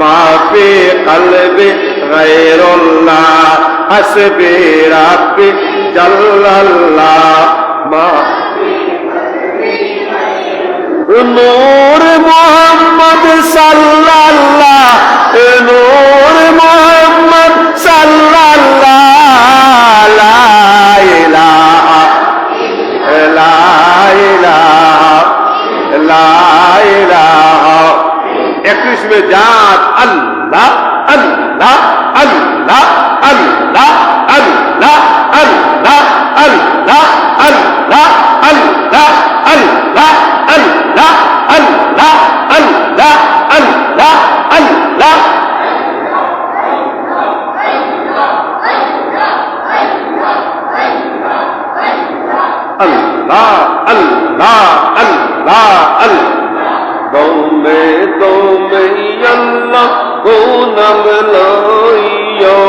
মা ফি কলবি গায়রুল্লাহ, হাসবি রাব্বি জাল্লাল্লাহ মা নূর মুহাম্মদ সাল্লাল্লাহ, নূর মুহাম্মদ সাল্লাল্লাহ, লা ইলাহা, লা ইলাহা, লা ইলাহা। 21 में जात अल्लाह अल्लाह अल्लाह अल्लाह अल्लाह अल्लाह अल्लाह अल्लाह अल्लाह अल्लाह अल्लाह अल्लाह अल्लाह अल्लाह अल्लाह। अल्लाह अल्लाह अल्लाह अल्लाह। दौमे दौमे अल्लाह को नाम लइयो,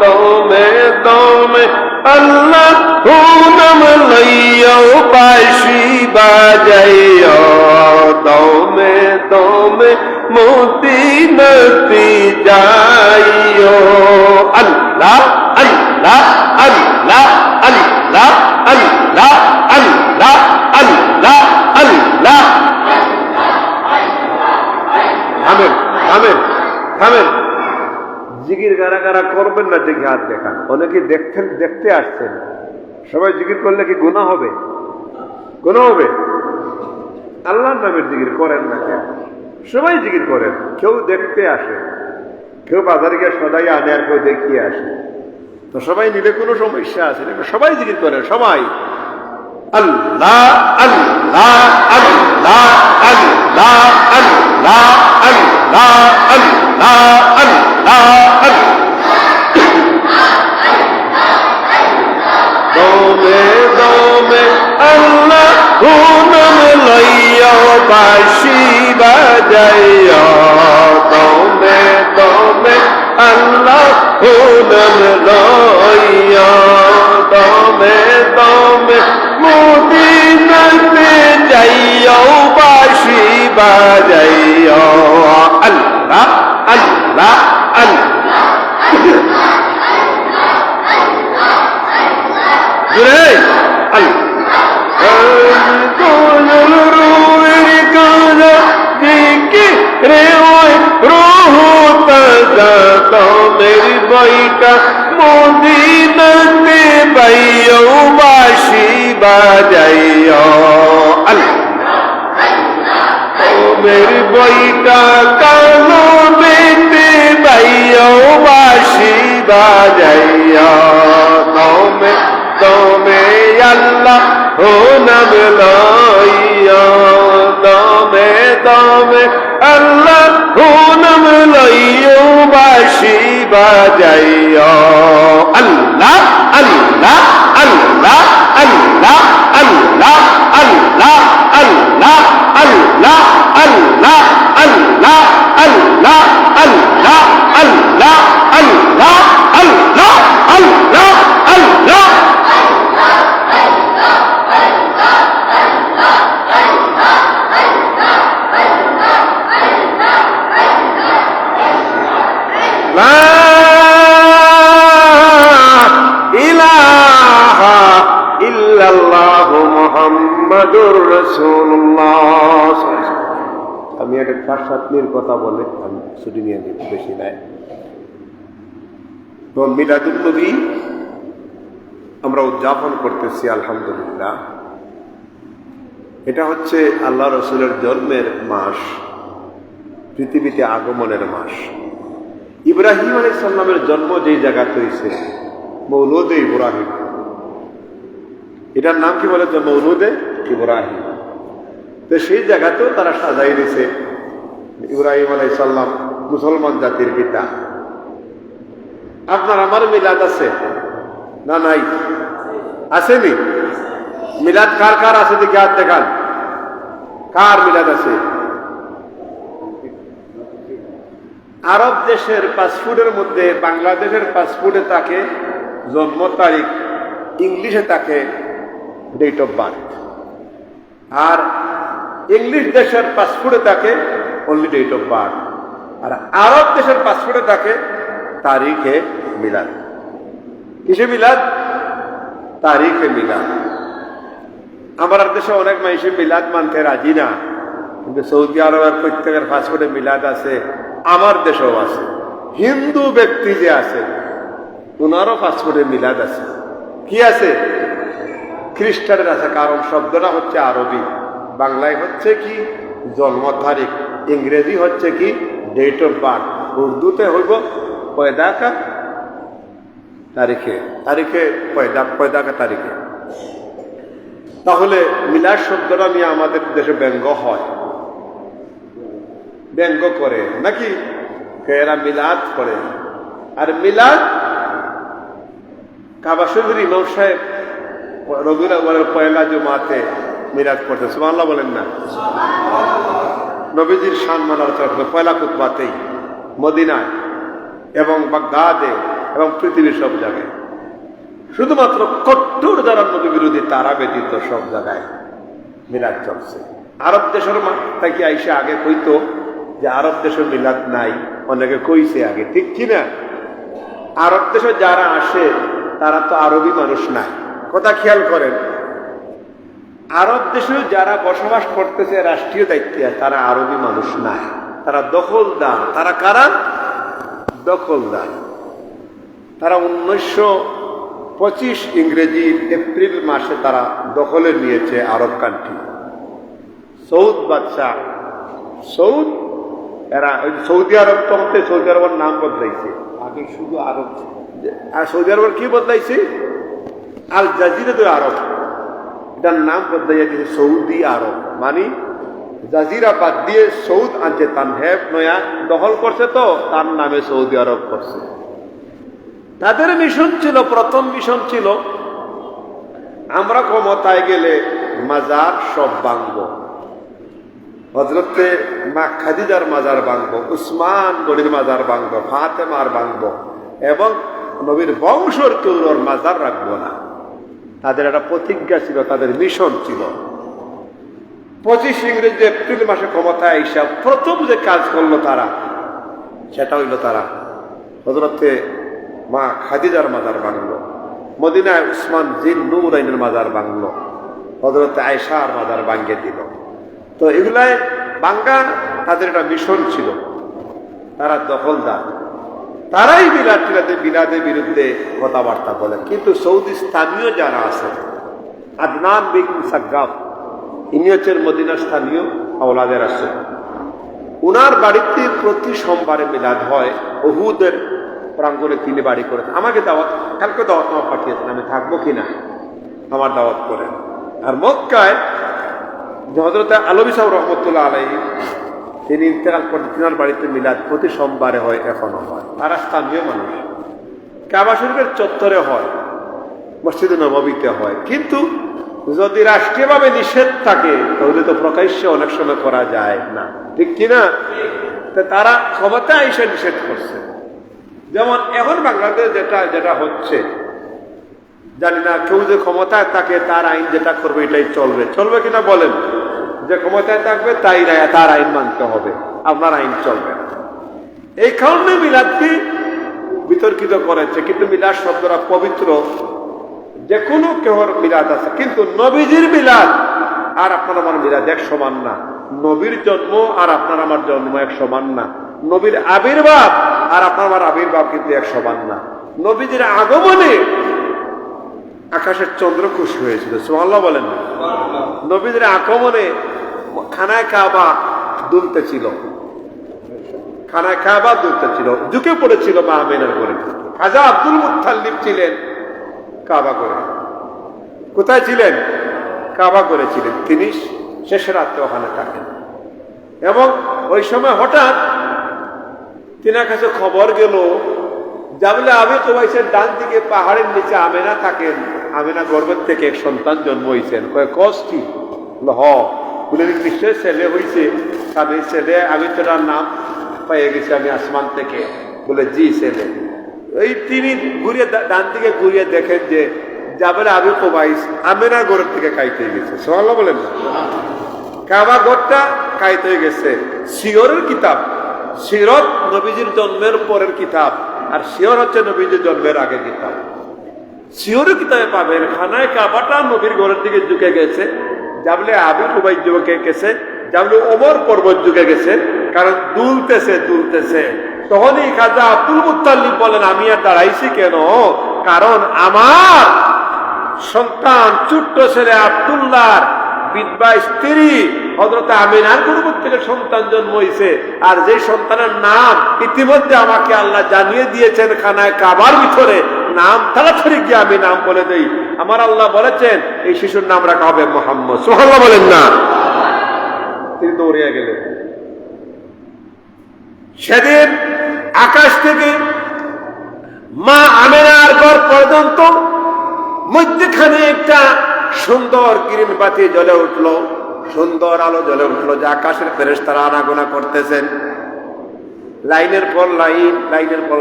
दौमे दौमे अल्लाह को नाम लइयो, बांसुरी बाजाइयो, दौमे दौमे मोती नदी जाइयो। अल्लाह अल्लाह अल्लाह अल्लाह अल्लाह अल्लाह अल्लाह अल्लाह। থামেন থামেন থামেন। জিকির কারা কারা করবেন না দেখি হাত দেখান। অনেকে দেখতে আসছেন। সবাই জিকির করলে কি গুনাহ হবে? গুনাহ হবে? আল্লাহর নামের জিকির করেন না কেন? সবাই জিকির করেন। কেউ দেখতে আসে, কেউ বাজারে গিয়ে সদাই আনে, আর কেউ দেখিয়ে আসে। তো সবাই নিলে কোনো সমস্যা আছে না? সবাই জিকির করেন, সবাই। আল্লাহ আল্লাহ আল্লাহ আল্লাহ আল্লাহ আল্লাহ আল্লাহ আল্লাহ। দমে দমে আল্লাহ নাম লইয়া বাঁশি বাজাইয়া, দমে দমে আল্লাহ নাম লইয়া, দমে দমে মদিনাতে যাই যাইও বাঁশি বাজাইও আল্লাহ আল্লাহ আল্লাহ জুড়ে মেরি বইটা মদিনাতে বাইও বাঁশি বাজাইও মেরি বইটা কালো বেতে বাইও বাঁশি বাজাইও তোমে তোমে আল্লাহ ও নাম লইয়া তোমে তোমে আল্লাহ ও নাম লইও বাঁশি বাজাইও আল্লাহ আল্লাহ আল্লাহ আল্লাহ আল্লাহ আল্লাহ আল্লাহ আল্লাহ আল্লাহ আল্লাহ আল্লাহ আল্লাহ আল্লাহ আল্লাহ আল্লাহ আল্লাহ আল্লাহ আমি একটা 5-7 মিনিট কথা বলে আমি ছুটি নিয়ে নিই, বেশি নাই। তো মিলাদুন নবী আমরা উদযাপন করতেছি আলহামদুলিল্লাহ। এটা হচ্ছে আল্লাহ রসুলের জন্মের মাস, পৃথিবীতে আগমনের মাস। ইব্রাহিম আলাইহিস সালামের জন্ম যেই জায়গাতে হয়েছে মৌলুদে ইব্রাহিম, এটার নাম কি বলে তো মৌলুদে ইব্রাহিম। তো সেই জায়গাতেও তারা সাজাই দিয়েছে ইব্রাহিম আলাইহিস সালাম মুসলমান জাতির পিতা। আপনার আমার মিলাদ আছে না নাই? আসেনি? মিলাদ কার কার আছে দেখি হাত দেখান, কার মিলাদ আছে? আরব দেশের পাসপোর্টের মধ্যে বাংলাদেশের পাসপোর্টে তাকে জন্ম তারিখ, ইংলিশে তাকে ডেট অফ বার্থ, আর ইংলিশ দেশের পাসপোর্টে তাকে অনলি ডেট অফ বার্থ, আর আরব দেশের পাসপোর্টে তাকে তারিখে মিলাদ। কিসে মিলাদ? তারিখে মিলাদ। আমার দেশে অনেক মানুষের মিলাদ মানতে রাজি না, কিন্তু সৌদি আরবের প্রত্যেকের পাসপোর্টে মিলাদ আছে, আমার দেশেও আছে। হিন্দু ব্যক্তি যে আছে ওনারও পাসপোর্টে মিলাদ আছে। কি আছে? খ্রিস্টানের আছে, কারণ শব্দটা হচ্ছে আরবি, বাংলায় হচ্ছে কি জন্ম তারিখ, ইংরেজি হচ্ছে কি ডেট অফ বার্থ, উর্দুতে হইব পয়দাকা তারিখে, তারিখে পয়দাকা তারিখে। তাহলে মিলাদ শব্দটা নিয়ে আমাদের দেশে ব্যঙ্গ হয়, ব্যঙ্গ করে নাকি, এরা মিলাদ করে। আর মিলাদ কাবা শরীফের ইমাম সাহেব রবিউল আউয়ালের পয়লা জুমাতে মিলাদ করতে, সুবহানাল্লাহ বলেন না? নবীজির সম্মান আলোচনা করে পয়লা খুতবাতেই মদিনায় এবং বাগদাদে এবং পৃথিবীর সব জায়গায়। শুধুমাত্র কট্টর যারা নবী বিরোধী তারা ব্যতীত সব জায়গায় মিলাদ চলছে। আরব দেশের থেকে আইসা আগে কইতো যে আরব দেশের মিলাদ নাই, অনেকে কইছে আগে, ঠিক কিনা? আরব দেশে যারা আসে তারা তো আরবি মানুষ নাই, কথা খেয়াল করেন। আরব দেশে যারা বসবাস করতেছে রাষ্ট্রীয় দায়িত্বে তারা আরবি মানুষ নাই, তারা দখলদার। তারা কারা? দখলদার। তারা 1925 ইংরেজি এপ্রিল মাসে তারা দখলে নিয়েছে আরব কান্ট্রি। সৌদ বাদশাহ, সৌদ, এরা সৌদি আরব তো হতে সৌদি আরবের নাম বদলাইছে, আগে শুধু আরব। আর সৌদি আরবের কি বদলাইছে? আল জাজিরাতুল আরব, এটার নাম বদলাইয়া দিয়েছে সৌদি আরব, মানে জাজিরা বাদ দিয়ে সৌদ আনছে, তার হেব নয়া দখল করছে, তো তার নামে সৌদি আরব করছে। তাদের মিশন ছিল, প্রথম মিশন ছিল আমরা ক্ষমতায় গেলে মাজার সব ভাঙবো, হযরতে মা খাদিজার মাজার ভাঙবো, উসমান গনির মাজার ভাঙবো, ফাতেমার ভাঙবো, এবং নবীর বংশর কেউর মাজার রাখবো না। তাদের একটা প্রতিজ্ঞা ছিল, তাদের মিশন ছিল। 25 এপ্রিল মাসে ক্ষমতায় আইসা প্রথম যে কাজ করলো তারা, সেটা হইল তারা হযরতে মা খাদিজার মাজার ভাঙলো, মদিনায় উসমান জিন নূরাইনের মাজার ভাঙলো, হযরতে আয়েশার মাজার ভাঙিয়ে দিল। তো এগুলাই বাঙ্গা তাদের একটা মিশন ছিল, তারা দখলদার, তারাই বিলাদের বিরুদ্ধে কথাবার্তা বলেন। কিন্তু সৌদি স্থানীয় যারা আছেন, আদনান বিন সাগ্গাফ, ইনি হচ্ছেন মদিনার স্থানীয় আওলাদের আছে, উনার বাড়িতে প্রতি সোমবারে মিলাদ হয়। উহুদের প্রাঙ্গণে তিনি বাড়ি করেছেন। আমাকে দাওয়াত, কালকে দাওয়াত নামা পাঠিয়েছেন, আমি থাকবো কিনা, আমার দাওয়াত করেন। আর মক্কায় হযরত আলবী সাহেব রহমতুল্লাহ আলাইহি তিনি ইন্তেকাল করতে, তিনার বাড়িতে মিলাদ প্রতি সোমবারে হয়, এখনো হয়। তারা স্থানীয় মানুষ, কাবা শরীফের চত্বরে হয়, মসজিদে নববীতে হয়। কিন্তু যদি রাষ্ট্রীয়ভাবে নিষেধ থাকে তাহলে তো প্রকাশ্যে অনেক সময় করা যায় না, ঠিক কিনা? তারা ক্ষমতায় এসে নিষেধ করছে। যেমন এখন বাংলাদেশ যেটা হচ্ছে, জানি না কেউ যে ক্ষমতায় থাকে তার আইন যেটা করবে এটাই চলবে কিনা বলেন? যে ক্ষমতায় থাকবে তাই তার আইন মানতে হবে, আপনার আইন চলবে না। এই কারণে মিলাদকে বিতর্কিত করেছে। কিন্তু মিলাদ শব্দটা পবিত্র, যে কোনো কেহর মিলাদ আছে, কিন্তু নবীজির মিলাদ আর আপনার আমার মিলাদ এক সমান না। নবীর জন্ম আর আপনার আমার জন্ম এক সমান না। নবীর আবির্ভাব আর আপনার আমার আবির্ভাব কিন্তু এক সমান না। নবীজির আগমনে আকাশের চন্দ্র খুশি হয়েছিল, সুবহানাল্লাহ বলেন না? নবীজির আগমনে খানায় কাবা দুলতেছিল, খানায় কাবা দুলতেছিল, ঝুঁকে পড়েছিল মা আমিনার করে। খাজা আব্দুল মুত্তালিব ছিলেন কাবা করে। কোথায় ছিলেন? কাবা করেছিলেন। তিনি শেষ রাত্রে ওখানে থাকেন এবং ওই সময় হঠাৎ তিনার কাছে খবর গেল, জাবলে আবি কুবাইসের ডান দিকে পাহাড়ের নিচে আমেনা থাকেন, আমেনা গর্ভের থেকে এক সন্তান জন্ম হয়েছেন। কষ্টি বলে নিশ্চয় ছেলে হয়েছে। আমি ছেলে, আমি তো তার নাম পেয়ে গেছি আমি আসমান থেকে। বলে জি ছেলে। এই তিনি ঘুরিয়ে ডান দিকে ঘুরিয়ে দেখেন যে জাবলে আবি কুবাইস আমেনা গর্ভের থেকে কাইতে গেছে। সুবহানাল্লাহ বলেন না? কাবা ঘরটা কাইতে হয়ে গেছে। সিয়রের কিতাব, সিরত নবীজির জন্মের পরের কিতাব, আর সিয়র হচ্ছে নবীজির জন্মের আগে কিতাব। সিয়রের কিতাবে পাবেন খানায় কাবাটা নবীর ঘরের দিকে ঝুঁকে গেছে, জাবলে আবি কুবাইস যুগে গেছে, জাবলে ওমর পর্বত যুগে গেছে, কারণ দুলতেছে। তখনই খাজা আব্দুল মুত্তালিব বলেন, আমি আর দাঁড়াইছি কেন? কারণ আমার সন্তান ছোট্ট ছেলে আব্দুল্লাহর বিধবা স্ত্রী হযরত আমিনার গর্ভ থেকে সন্তান জন্ম হয়েছে, আর যে সন্তানের নাম ইতিমধ্যে আমাকে আল্লাহ জানিয়ে দিয়েছেন খানায় কাবার ভিতরে, নাম তাড়াতাড়ি গিয়ে আমি নাম বলে দেই। আমার আল্লাহ বলেছেন এই শিশুর নাম রাখা হবে মুহাম্মদ। সুবহানাল্লাহ বলেন না? তিনি দৌড়িয়ে গেলেন। সেদিন আকাশ থেকে মা আমিনার ঘর পর্যন্ত মধ্যখানে একটা সুন্দর গ্রিন বাতি জ্বলে উঠলো, সুন্দর আলো জ্বলে উঠলো, যে আকাশের ফেরেশতারা আনাগোনা করতেছেন, লাইনের পর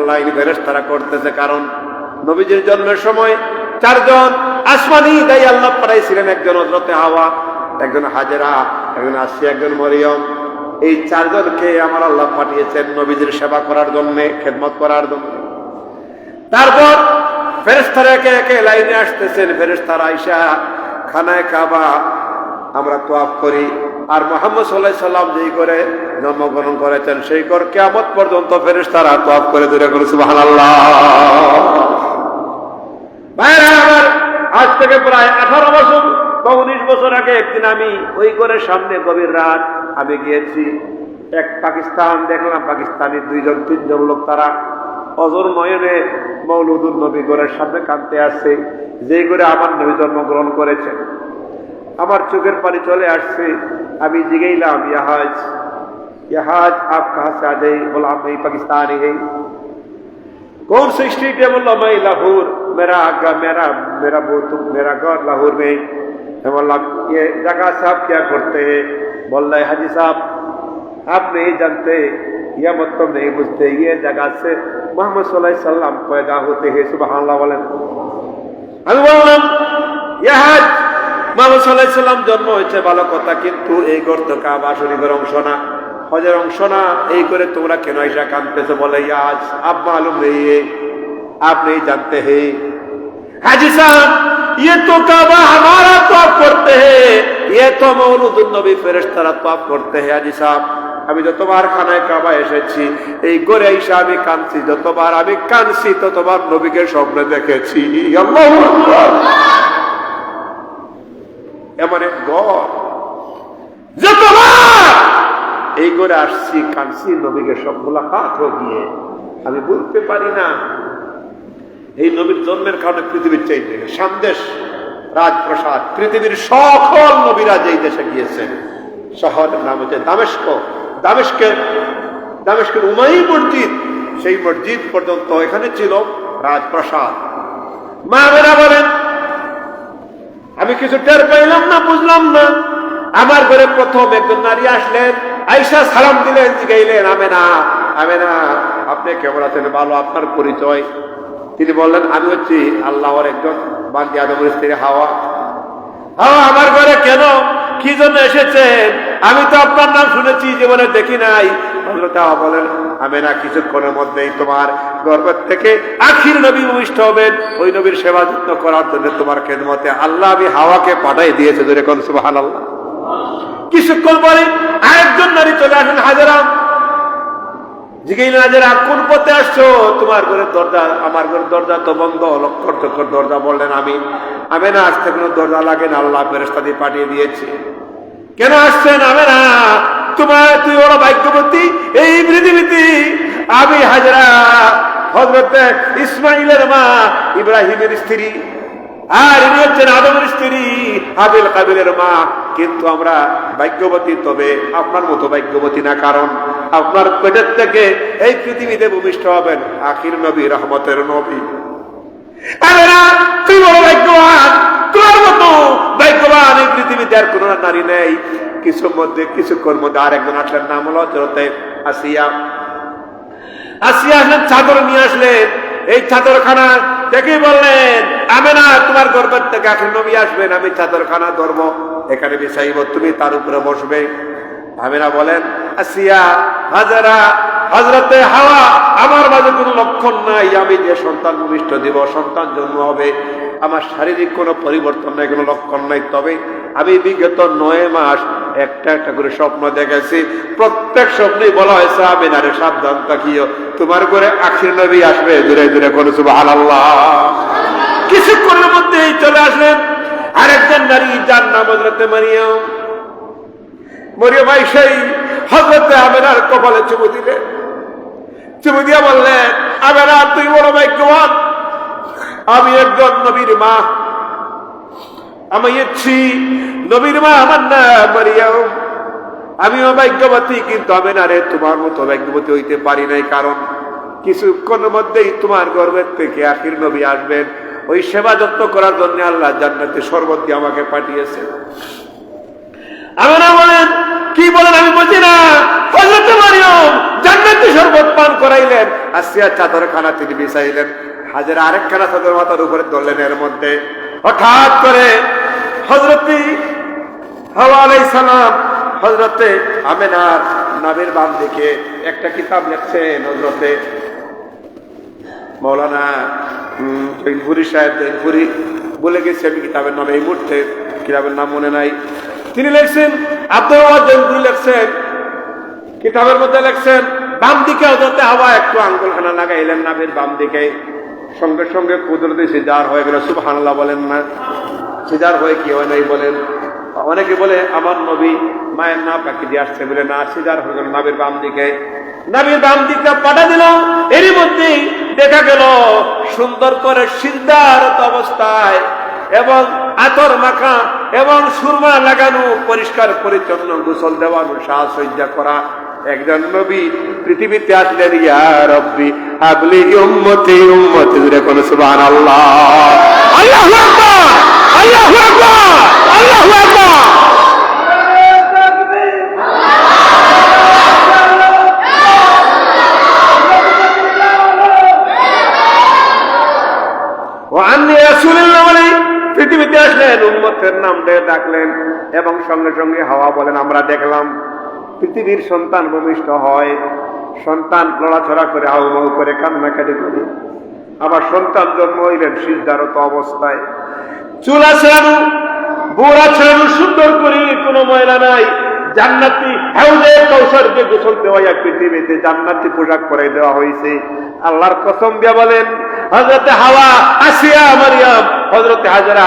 লাইন ফেরেশতারা করতেছে। কারণ নবীজির জন্মের সময় 4 জন আসমানি দাই আল্লাহ পাঠাইছিলেন, একজন হযরতে হাওয়া, একজন হাজেরা, একজন আসিয়া, একজন মরিয়ম। এই 4 জনকে আমার আল্লাহ পাঠিয়েছেন নবীজির সেবা করার জন্য, খেদমত করার জন্য। তারপর ফেরেশতারা একে একে লাইনে আসতেছেন। ফেরেশতারা আইসা খানায় কাবা আমরা তোয়াফ করি, আর মুহাম্মদ সাল্লাল্লাহু আলাইহি সাল্লাম যেই করে জন্মগ্রহণ করেছেন সেই ঘর কিয়ামত পর্যন্ত ফেরেশতারা তোয়াফ করে দূরে করে সুবহানাল্লাহ। ভাইরা আমার, আজ থেকে প্রায় 18 বছর বা 19 বছর আগে একদিন আমি ওই ঘরের সামনে গভীর রাত আমি গিয়েছি। এক পাকিস্তান দেখলাম, পাকিস্তানি 2-3 লোক, তারা অজর নয়নে মৌলুদুল নবী ঘরের সামনে কাঁদতে আসছে, যেই করে আমার নবী জন্মগ্রহণ করেছেন। আমার চোখের পানি চলে আসছে। আমি জিজ্ঞাইলাম, यहाज आप कहाँ से आ गए? बोला मैं पाकिस्तानी है। कौन सी स्ट्रीट है? बोला मैं लाहौर, मेरा घर लाहौर में। बोला ये जगह से आप क्या करते हैं? बोल रहे हाजी साहब आप नहीं जानते, यह मतलब नहीं बुझते, ये जगह से मोहम्मद सल्लल्लाहु अलैहि वसल्लम पैदा होते हैं। सुबहानअल्लाह बोलें। আমি বললাম মুহাম্মদ সাল্লাল্লাহু আলাইহি সাল্লাম জন্ম হয়েছে ভালো কথা, কিন্তু এই ঘর তো কাবা শরীফের অংশ না, হজের অংশ না। এই করে তোমরা কেন আইসা কাঁদতেছো? বলে আজ আব মালুম নেই, आप नहीं जानते हैं हाजी साहब, ये तो काबा हमारा तवाफ करते हैं, ये तो मौलूदुन नबी फरिश्तारा तवाफ करते हैं। हाजी साहब, আমি যতবার খানায় কাবা এসেছি, এই ঘরে আইসা আমি কাঁদছি, যতবার আমি কাঁদছি ততবার নবীকে স্বপ্নে দেখেছি। আল্লাহু আকবার। এমন এক ঘর, যতবার এই ঘরে আসছি কাঁদছি, নবীকে সব মুলাকাত গিয়ে আমি বলতে পারি না। এই নবীর জন্মের কারণে পৃথিবীর চাইতে সামদেশ রাজপ্রাসাদ, পৃথিবীর সকল নবীরা যেই দেশে গিয়েছেন, শহরের নাম হচ্ছে দামেস্ক। দামেস্কের উমাই মসজিদ, সেই মসজিদ পর্যন্ত এখানে ছিল রাজপ্রাসাদ। মা বেরা বলেন, আমি কিছু টের পাইলাম না, বুঝলাম না। আমার ঘরে প্রথম একজন নারী আসলেন, আয়েশা সালাম দিলেন, জিগাইলেন আমেনা, আমেনা আপনি কেমন আছেন? ভালো, আপনার পরিচয়? তিনি বললেন, আমি হচ্ছি আল্লাহর একজন বান্দি, আদমের স্ত্রী হাওয়া। হাওয়া আমার ঘরে কেন, কি জন্য এসেছেন? আমি তো আপনার নাম শুনেছি, জীবনে দেখি নাই। হযরত হাওয়া বলেন, আমেনা কিছুক্ষণের মধ্যেই তোমার গর্ভের থেকে আখির নবী ভূমিষ্ঠ হবেন, ওই নবীর সেবা যত্ন করার জন্য তোমার খেদমতে আল্লাহ আমি হাওয়াকে পাঠাই দিয়েছে। জোরে কোন সুবহানাল্লাহ। কিছুক্ষণ পরে আরেকজন নারী চলে আসেন, হাজেরা। জিজ্ঞাসা, হাজেরা কোন পথে আসছো? তোমার ঘরের দরজা, আমার ঘরের দরজা তো বন্ধ, লক্কর চক্কর দরজা। বললেন, আমি না, আসতে কোনো দরজা লাগে না, আল্লাহ ফেরেশতা দিয়ে পাঠিয়ে দিয়েছি। কেন আসছেন? আমেনা, তুই বড় ভাগ্যবতী এই পৃথিবীতে। আমি হাজেরা হযরত ইসমাইলের মা, ইব্রাহিমের স্ত্রী, আর ইনি হচ্ছেন আদমের স্ত্রী, হাবিল কাবিলের মা। কিন্তু আমরা ভাগ্যবতী, তবে আপনার মতো ভাগ্যবতী না, কারণ আপনার পেটের থেকে এই পৃথিবীতে ভূমিষ্ঠ হবেন আখির নবী, রহমতের নবী। আমেনা, তুই বড় ভাগ্যবান, তোমার মতো ভাগ্যবান এই পৃথিবীতে আর কোন নারী নেই। কিছুক্ষণ মধ্যে আরেকজন আসলেন, নাম হলো হযরত আসিয়া। আসিয়া আসলেন, চাদর নিয়ে আসলেন। এই চাদরখানা দেখে বললেন, আমেনা তোমার গর্ভের থেকে আখির নবী আসবেন, আমি চাদরখানা ধরবো, এখানে বিছাইব, তুমি তার উপরে বসবে। আমেনা বলেন, আসিয়া, হাজেরা, হযরতে হাওয়া, আমার মাঝে কোনো লক্ষণ নাই, আমি যে সন্তান ভূমিষ্ঠ দিব, সন্তান জন্ম হবে, আমার শারীরিক কোনো পরিবর্তন নাই, কোনো লক্ষণ নাই। তবে আমি বিগত 9 মাস একটা একটা করে স্বপ্ন দেখেছি, প্রত্যেক স্বপ্নেই বলা হয়েছে আমেনারে সাবধান থাকিও, তোমার ঘরে আখির নবী আসবে। দূরে দূরে করে সুবহানাল্লাহ। কিছুক্ষণের মধ্যেই চলে আসলেন আরেকজন নারী, যার নাম হযরত মারিয়াম। মরিয়ম সেই হযরত আমেনার কপালে চুমু দিলেন, চুমু দিয়া বললেন, আমেনা তুই বড় ভাগ্যবান, আমি একজন নবীর মা, আমি হচ্ছি নবীর মা, আমার নাম মারিয়াম, আমিও ভাগ্যবতী, কিন্তু আমেনারে তোমার মতো ভাগ্যবতী হইতে পারি নাই, কারণ কিছুক্ষণের মধ্যেই তোমার গর্ভের থেকে আখির নবী আসবেন, ওই সেবা যত্ন করার জন্য আল্লাহ জান্নাতে শরবত দিয়ে আমাকে পাঠিয়েছে। আমেনা বলেন, কি বলেন? আমি বুঝি না। হযরত মারিয়াম জান্নাতি শরবত পান করাইলেন, আসিয়া চাদরখানা তিনি বিছাইলেন, হাজেরা আরেকখানা চাদর মাথার উপরে ধরলেন। এর মধ্যে হঠাৎ করে হযরত হাওয়া আলাইহিস সালাম হযরতে আমেনার নাভির বাম দিকে একটা কিতাব লিখছেন। হযরতে মৌলানা জৈনপুরি সাহেব, জৈনপুরি বলে গেছি আমি কিতাবের নাম, এই মুহূর্তে কিতাবের নাম মনে নাই। তিনি লিখছেন, আব্দুল ওয়াহাব জৈনপুরি লিখছেন, কিতাবের মধ্যে লিখছেন, বাম দিকে হযরতে হাওয়া একটু আঙ্গুলখানা লাগাইলেন নাভির বাম দিকে, সঙ্গে সঙ্গে কুদরতি সিজার হয়ে গেল। সুবহানাল্লাহ বলেন না? সিজার হয়ে কি হয় নাই বলেন? অনেকে বলে আমার নবী মায়ের না পাখি দিয়ে আসছে, বলে না, সিজার হয়ে গেল নাভির বাম দিকে। নাভির বাম দিকটা পাঠা দিল, এরই মধ্যেই দেখা গেল সুন্দর করে সিজদারত অবস্থায় এবং আতর মাখা এবং সুরমা লাগানো, পরিষ্কার পরিচ্ছন্ন, গোসল দেওয়ানো, সাজসজ্জা করা একজন নবী পৃথিবীতে আসলেন। ইয়া রাব্বি হাবলি উম্মতি উম্মতি, জোরে কোন সুবহানাল্লাহ। আল্লাহু আকবার, আল্লাহু আকবার, আল্লাহু আকবার। وعني رسول الله في পৃথিবীতে আসলেন, উম্মতের নাম দিয়ে ডাকলেন, এবং সঙ্গে সঙ্গে হাওয়া বলেন আমরা দেখলাম পৃথিবীর সন্তান ভূমিষ্ঠ হয়, সন্তান লড়াছড়া করে হাউমাউ করে কান্নাকাটি করে, আবার সন্তান জন্ম হইলেন সিজদারত অবস্থায়, চুলা ছেড়ানো বোরা ছেড়ানো সুন্দর করে, কোনো ময়লা নাই, জান্নাতি হাউজে কাউসারকে গোসল দেওয়া, পৃথিবীতে জান্নাতি পোশাক পরাই দেওয়া হয়েছে। আল্লাহর কসম দিয়ে বলেন, হযরতে হাওয়া, আসিয়া, মারিয়াম, হযরতে হাজরা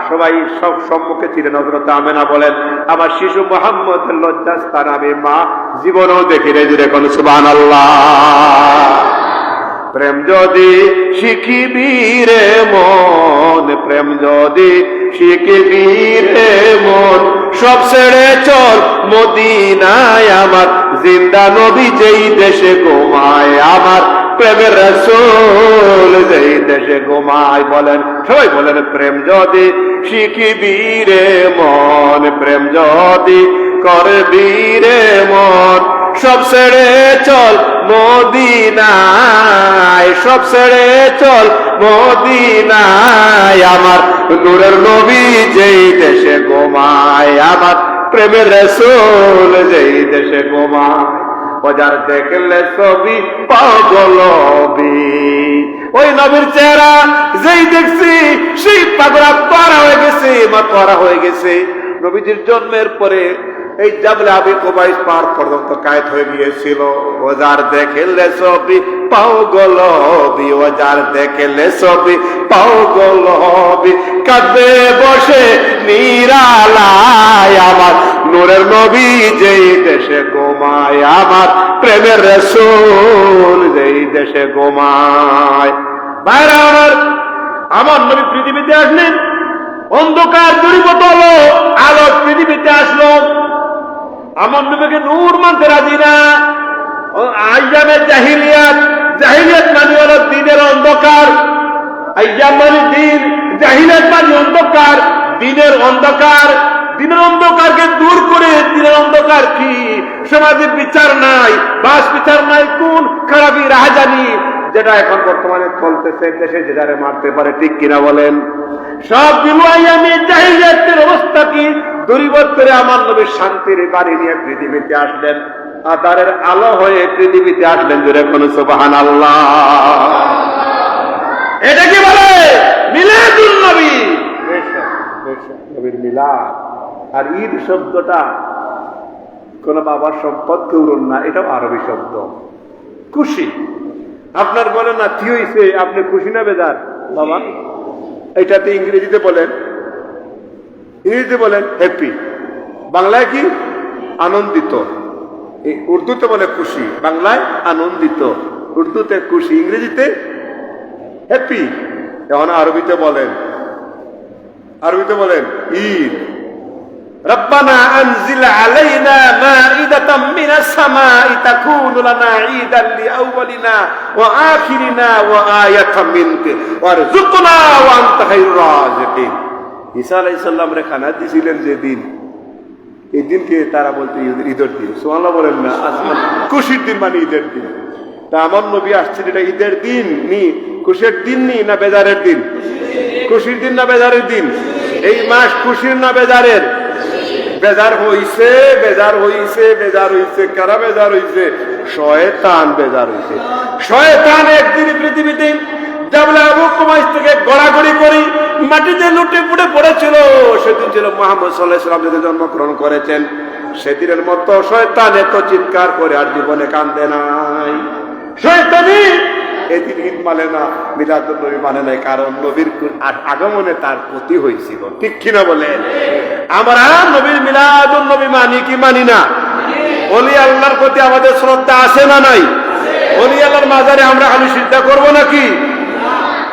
সবাই সব সম্মুখে ছিলেন। হযরতে আমেনা বলেন, আমার শিশু মুহাম্মদের লজ্জাস্থান আমি মা জীবনেও দেখি রে, জুড়ে কোন সুবহানাল্লাহ। প্রেম যদি শিখিবি রে মন, প্রেম যদি শিখিবি রে মন, সব ছেড়ে চল মদিনায় আমার, জিন্দা নবী যেই দেশে ঘুমায় আমার, প্রেমের রাসূল যেই দেশে ঘুমায়। বলেন সবাই বলেন, প্রেম যদি শিখিবি রে মন, প্রেম যদি করবি রে মন, সব ছেড়ে চল মদিনায়, সব ছেড়ে চল মদিনায় আমার, নূরের নবী যেই দেশে ঘুমায় আমার, প্রেমের রাসূল যেই দেশে ঘুমায়। বাজার দেখলে ছবি পাগল হবি, ওই নবীর চেহারা যেই দেখছি সেই পাগলা পারা হয়ে গেছে, মাতোয়ারা হয়ে গেছে। নবীজির জন্মের পরে এই জাবলে আবি কুবাইস পার পর্যন্ত কায়েত হয়ে গিয়েছিল। ওজার দেখলে ছবি পাগল হবি, ওজার দেখলে ছবি পাগল হবি, কাঁদবে বসে নিরালায় আমার, নূরের নবী যেই দেশে ঘুমায় আমার, প্রেমের রাসূল যেই দেশে ঘুমায়। ভাইরা আমার, আমার নবী পৃথিবীতে আসলেন, অন্ধকার দূরীভূত হলো, আলো পৃথিবীতে আসলো। আমার নবীকে নূর মানতে রাজি না। আইয়ামে জাহিলিয়াত, জাহিলিয়াত মানে হলো দিনের অন্ধকার, আইয়াম মানে দিন, জাহিলিয়াত মানে অন্ধকার, দিনের অন্ধকার। দিনের অন্ধকারকে দূর করে, দিনের অন্ধকার কি? সমাজে বিচার নাই, বাস বিচার নাই, কোন খারাপি রাহাজানি, যেটা এখন বর্তমানে চলতেছে, দেশে যে যারে মারতে পারে, ঠিক কিনা বলেন? সব বিলুয়াইয়ামি জাহিলিয়াতের অবস্থা কি দূরীভূত করে আমার নবী শান্তির বাড়ি নিয়ে পৃথিবীতে আসলেন, আদারের আলো হয়ে পৃথিবীতে আসলেন। জোরে কোন সুবহানাল্লাহ। এটা কি বলে? মিলাদুন নবী, নবীর মিলাদ। আর ঈদ শব্দটা কোন বাবার সম্পদ কেউরন না, এটাও আরবি শব্দ। খুশি, আপনার বলেন না কি হয়েছে, আপনি খুশি না বেজার বাবা? এটাতে ইংরেজিতে বলেন, ইংরেজিতে বলেন হ্যাপি, বাংলায় কি? আনন্দিত। উর্দুতে বলে খুশি, বাংলায় আনন্দিত, উর্দুতে খুশি, ইংরেজিতে হ্যাপি। এখন আরবিতে বলেন, আরবিতে বলেন ঈদ। রব্বানা আনজিল আলাইনা মাইদাতাম মিনাস সামাই তাকুনু লানা ঈদান লিআউয়ালিনা ওয়া আখিরিনা ওয়া আয়াতাম মিনকা ওয়ারযুকনা ওয়া আনতা খায়রুর রাযিকিন। ঈসা আলাইহিস সালাম রে খানা দিছিলেন যেদিন, এই দিনকে তারা বলতে ঈদের দিন। সুবহানাল্লাহ বলেন না? আসমান খুশির দিন মানে ঈদের দিন। তা আমার নবী আসছেন, এটা ঈদের দিন নি, খুশির দিন নি, না বেজারের দিন? খুশির দিন না বেজারের দিন? এই মাস খুশির না বেজারের? বেজার হইছে, বেজার হইছে, বেজার হইছে। কারা বেজার হইছে? শয়তান বেজার হইছে। শয়তান একদিন পৃথিবীতে জাবলে আবু কুবাইস থেকে গড়াগড়ি করি মাটিতে লুটে পুড়ে পড়েছিল। সেদিন ছিল মুহাম্মদ সাল্লাল্লাহু আলাইহি ওয়াসাল্লাম যেদিন জন্মগ্রহণ করেছেন। সেদিনের মতো শয়তান এত চিৎকার করে আর জীবনে কান্দে নাই। শয়তানি এদিন ঈদ মানে না, মিলাদুন নবী মানে নাই, কারণ নবীর আগমনে তার ক্ষতি হয়েছিল। ঠিক কিনা বলেন? আমরা নবীর মিলাদুন নবী মানি কি মানি না? ওলি আল্লাহর প্রতি আমাদের শ্রদ্ধা আছে না নাই? ওলি আল্লাহর মাজারে আমরা খালি সিজদা করব নাকি?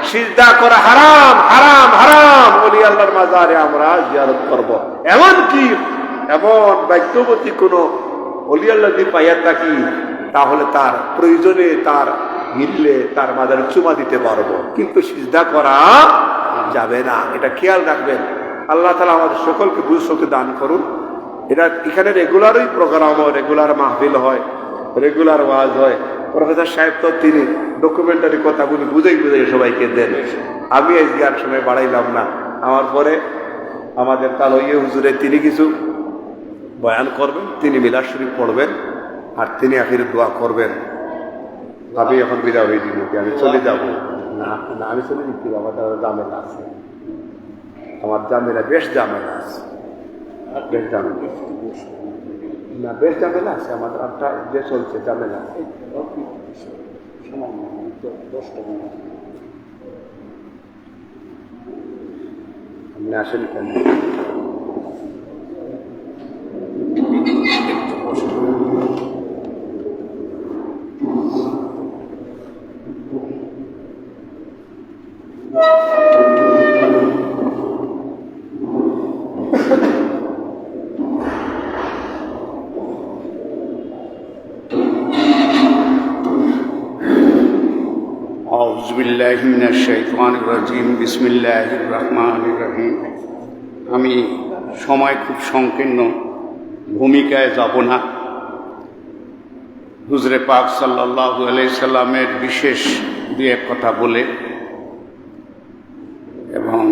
সিজদা করা হারাম, হারাম, হারাম। ওলি আল্লাহর মাজারে আমরা জিয়ারত করব। এমন কি এমন বাক্যবতী কোন ওলি আল্লাহ যদি পাইয়া থাকি, তাহলে তার প্রয়োজনে, তার মিললে তার মাজারে চুমা দিতে পারবো, কিন্তু সিজদা করা যাবে না। এটা খেয়াল রাখবেন। আল্লাহ তাআলা আমাদের সকলকে বুঝ শক্তি দান করুন। এটা এখানে রেগুলারই প্রোগ্রাম হয়, রেগুলার মাহফিল হয়, রেগুলার ওয়াজ হয়। প্রফেসর সাহেব তো তিনি ডকুমেন্টারি কথাগুলি বুঝাই বুঝাই সবাইকে দেন। আমি আজকে আর সময় বাড়াইলাম না। আমার পরে আমাদের তালইয়ে হুজুরে তিনি কিছু বয়ান করবেন, তিনি মিলাদ শরীফ পড়বেন, আর তিনি আখিরে দোয়া করবেন। আমি এখন বিদায় হয়ে দিন, আমি চলে যাব না, না আমি চলে দিচ্ছি, আমার জামেলা আছে, আমার জামেলা বেশ জামেলা আছে, বেশ জামেলা না, বেশ জামেলা আছে আমাদের, একটা যে চলছে জামেলা। আপনি আসেন কেন? أعوذ بالله من الشيطان الرجيم بسم الله الرحمن الرحيم। আমি সময় খুব সংকীর্ণ, ভূমিকায় যাব না। হুজুরে পাক সাল্লাল্লাহু আলাইহি সাল্লামের বিশেষ দুই এক কথা বলে এবং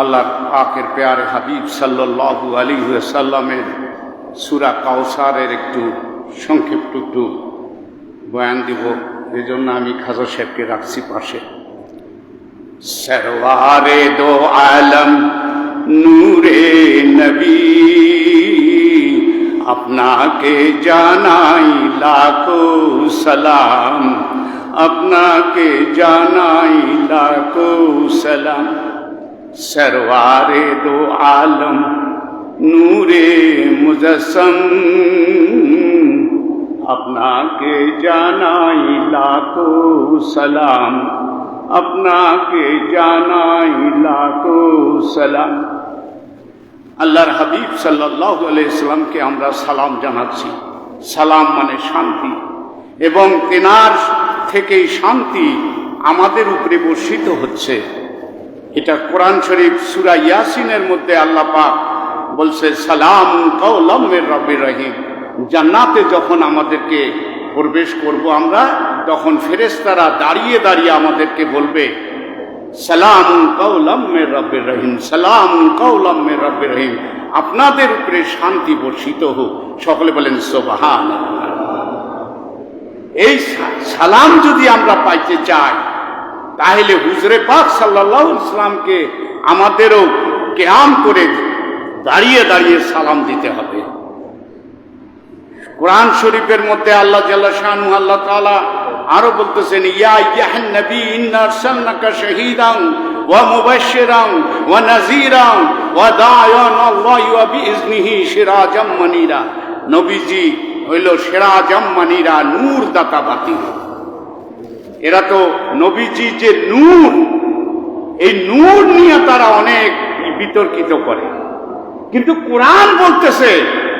আল্লাহ পাকের পেয়ারে হাবিব সাল্লাল্লাহু আলাইহি সাল্লামের সূরা কাউসারের একটু সংক্ষিপ্ত একটু বয়ান দিব। এই জন্য আমি খাজা সাহেবকে রাখছি পাশে। সরওয়ারে দো আলম নূরে নবী, আপনাকে জানাই লাখো সালাম, আপনাকে জানাই লাখো সালাম। সরওয়ারে দো আলম নূরে মুজসম, আপনাকে জানাই লাখো সালাম, আপনাকে জানাই লাখো সালাম। আল্লাহর হাবিব সাল্লাল্লাহু আলাইহি সাল্লামকে আমরা সালাম জানাচ্ছি। সালাম মানে শান্তি, এবং তেনার থেকেই শান্তি আমাদের উপরে বর্ষিত হচ্ছে। এটা কোরআন শরীফ সূরা ইয়াসিনের মধ্যে আল্লাহ পাক বলছে, সালাম কাওলাম মির রাব্বির রহিম। জান্নাতে যখন আমাদেরকে প্রবেশ করব আমরা, তখন ফেরেশতারা দাঁড়িয়ে দাঁড়িয়ে আমাদেরকে বলবে, সালাম কাওলাম মির রাব্বির রহিম, সালাম কাওলাম মির রাব্বির রহিম, আপনাদের উপরে শান্তি বর্ষিত হোক। সকলে বলেন সুবহানাল্লাহ। এই সালাম যদি আমরা পাইতে চাই, তাহলে হুজুরে পাক সাল্লাল্লাহু আলাইহি সাল্লামকে আমাদেরও কিয়াম করে দাঁড়িয়ে দাঁড়িয়ে সালাম দিতে হবে। কোরআন শরীফের মধ্যে আল্লাহ জাল্লা শানহু আল্লাহ তাআলা আরো বলতেছেন, ইয়া আইয়ুহান নবী ইন্না আরসালনাকা শাহীদান ওয়া মুবাশশিরান ওয়া নাযীরান ওয়া দা'iয়ান আল্লাহি ওয়া বিইজনিহি সিরাজাম মুনীরা। নবীজি হইল সিরাজাম মুনীরা, নূর দাতা বাতি। এরা তো নবীজি যে নূর, এই নূর নিয়ে তারা অনেক বিতর্কিত করে, কিন্তু কোরআন বলতেছে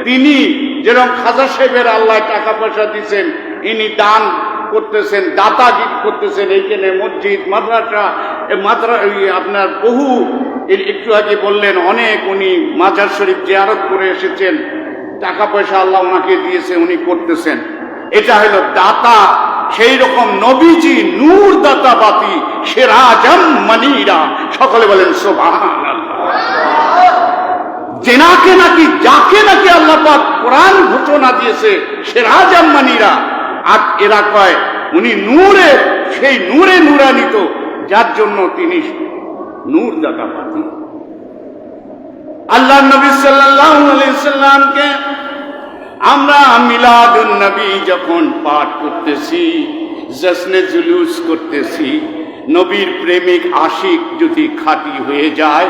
তিনি যেরকম খাজা সাহেবের আল্লাহ টাকা পয়সা দিচ্ছেন, ইনি দান করতেছেন, দাতাগির করতেছেন, এইখানে মসজিদ মাদ্রাসা আপনার বহু, একটু আগে বললেন অনেক, উনি মাজার শরীফ জিয়ারত করে এসেছেন, টাকা পয়সা আল্লাহ ওনাকে দিয়েছে, উনি করতেছেন। এটা হলো দাতা। সেই রকম নবীজি নূর দাতা বাতি, সিরাজাম মুনীরা। সকলে বলেন সুবহানাল্লাহ। যেনাকে নাকি, যাকে নাকি আল্লাহ পাক কোরআন ঘোষণা দিয়েছে সিরাজাম মুনীরা, আর এরা কয় উনি নূরে, সেই নূরে নূরান্বিত, যার জন্য তিনি নূর দাতা বাতি। আল্লাহ নবী সাল্লাল্লাহু আলাইহি সাল্লামকে আমরা মিলাদুন নবী যখন পাঠ করতেছি, জশ্নে জুলুস করতেছি, নবীর প্রেমিক আশিক যদি খাঁটি হয়ে যায়,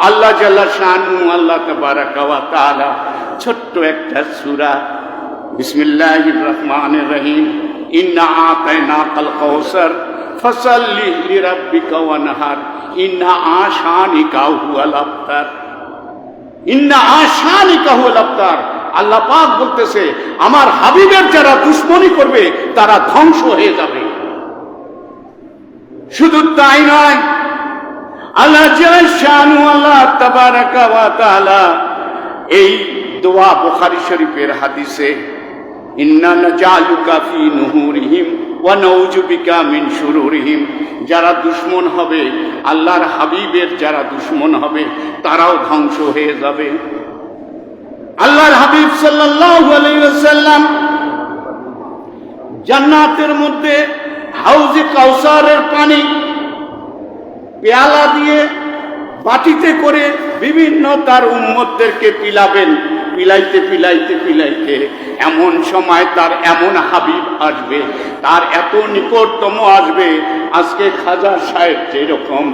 আল্লাহ জাল্লা শানহু আল্লাহ তাবারাকা ওয়া তাআলা ছোট্ট একটা সূরা, বিসমিল্লাহির রহমানির রহিম, ইন্না আতাইনাকাল কাউসার ফাসাল্লি লিরাব্বিকা ওয়ানহার, ইন্না আশানিকা হুয়াল আবতার, ইন্না আশানিকা হুয়াল আবতার। আল্লাহ পাক বলতেছে, আমার হাবিবের যারা দুশমনি করবে তারা ধ্বংস হয়ে যাবে। শুধু তাই নয়, আল্লাহ জাল্লা শানহু আল্লাহ তাবারাকা ওয়া তাআলা এই দোয়া বুখারী শরীফের হাদিসে, ইন্না নাজালুকা ফি নুহুরিহিম ওয়া নাউযু বিকা মিন শুরুরিহিম, যারা দুশ্মন হবে, আল্লাহর হাবিবের যারা দুশ্মন হবে, তারাও ধ্বংস হয়ে যাবে। আল্লাহর হাবিব সাল্লাল্লাহু আলাইহি ওয়াসাল্লাম জান্নাতের মধ্যে হাউজে কাউসারের পানি পেয়ালা দিয়ে বাটিতে করে বিভিন্ন তার উম্মতদেরকে পিলাবেন। পিলাইতে পিলাইতে পিলাইতে এমন সময় তার এমন হাবিব আসবে, তার এত নিকটতম আসবে, আজকে খাজা সাহেব যেরকম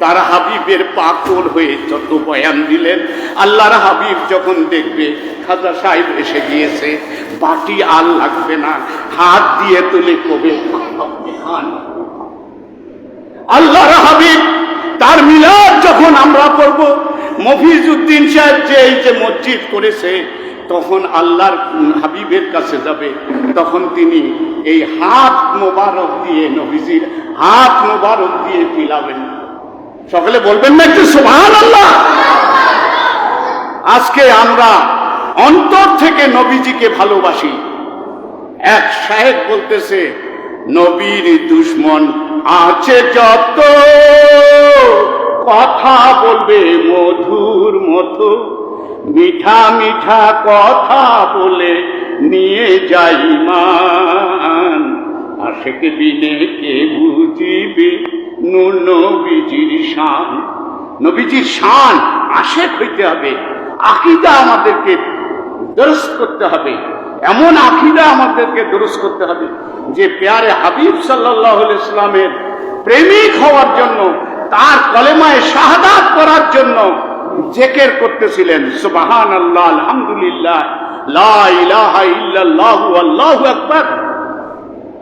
তার হাবিবের পাগল হয়ে যত বয়ান দিলেন, আল্লাহর হাবিব যখন দেখবে খাজা সাহেব এসে গিয়েছে, বাটি আর লাগবে না, হাত দিয়ে তুলে কবে খান। আল্লাহর হাবিব তার মিলাদ যখন আমরা করব, মফিজউদ্দিন সাহেব যে এই যে মসজিদ করেছে, তখন আল্লাহর হাবিবের কাছে যাবে, তখন তিনি এই হাত মোবারক দিয়ে, নবীজির হাত মোবারক দিয়ে পিলাবেন। সকলে বলবেন না একটু সুবহানাল্লাহ? আজকে আমরা অন্তর থেকে নবীজিকে ভালোবাসি। এক শায়েখ বলতেছে, নবীর দুশ্মন আছে যত, কথা বলবে মধুর মতো, মিঠা মিঠা কথা বলে নিয়ে যাই মান, আশেক বিনে কে বুঝিবে নূর নবীজির শান। নবীজির শান আশেক হইতে হবে, আকীদা আমাদেরকে দরস করতে হবে, এমন আকীদা আমাদেরকে দরস করতে হবে যে প্যারে হাবিব সাল্লাল্লাহু আলাইহি ওয়াসাল্লামের প্রেমিক হওয়ার জন্য, তার কলেমায়ে শাহাদাত করার জন্য জিকির করতেছিলেন, সুবহানাল্লাহ, আলহামদুলিল্লাহ, লা ইলাহা ইল্লাল্লাহু আল্লাহু আকবার।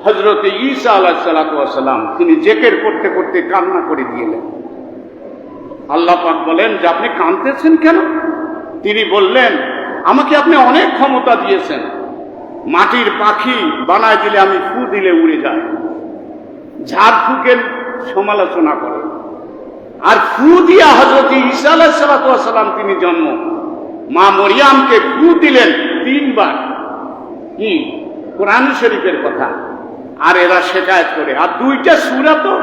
হযরত ঈসা আলাইহিস সালাতু ওয়াস সালাম তিনি জিকির করতে করতে কান্না করে দিলেন। আল্লাহ পাক বলেন যে আপনি কাঁদতেছেন কেন? তিনি বললেন, আমাকে আপনি অনেক ক্ষমতা দিয়েছেন, মাটির পাখি বানায় দিলে আমি ফু দিলে উড়ে যায়, ঝাড় ফুকের সমালোচনা করে, আর ফু দিয়া হযরত ঈসা আলাইহিস সালাতু ওয়াস সালাম তিনি জন্ম, মা মরিয়মকে ফু দিলেন 3 বার। কি কোরআন শরীফের কথা। আর এরা শিকায়ত করে, আর 2টা সূরা তো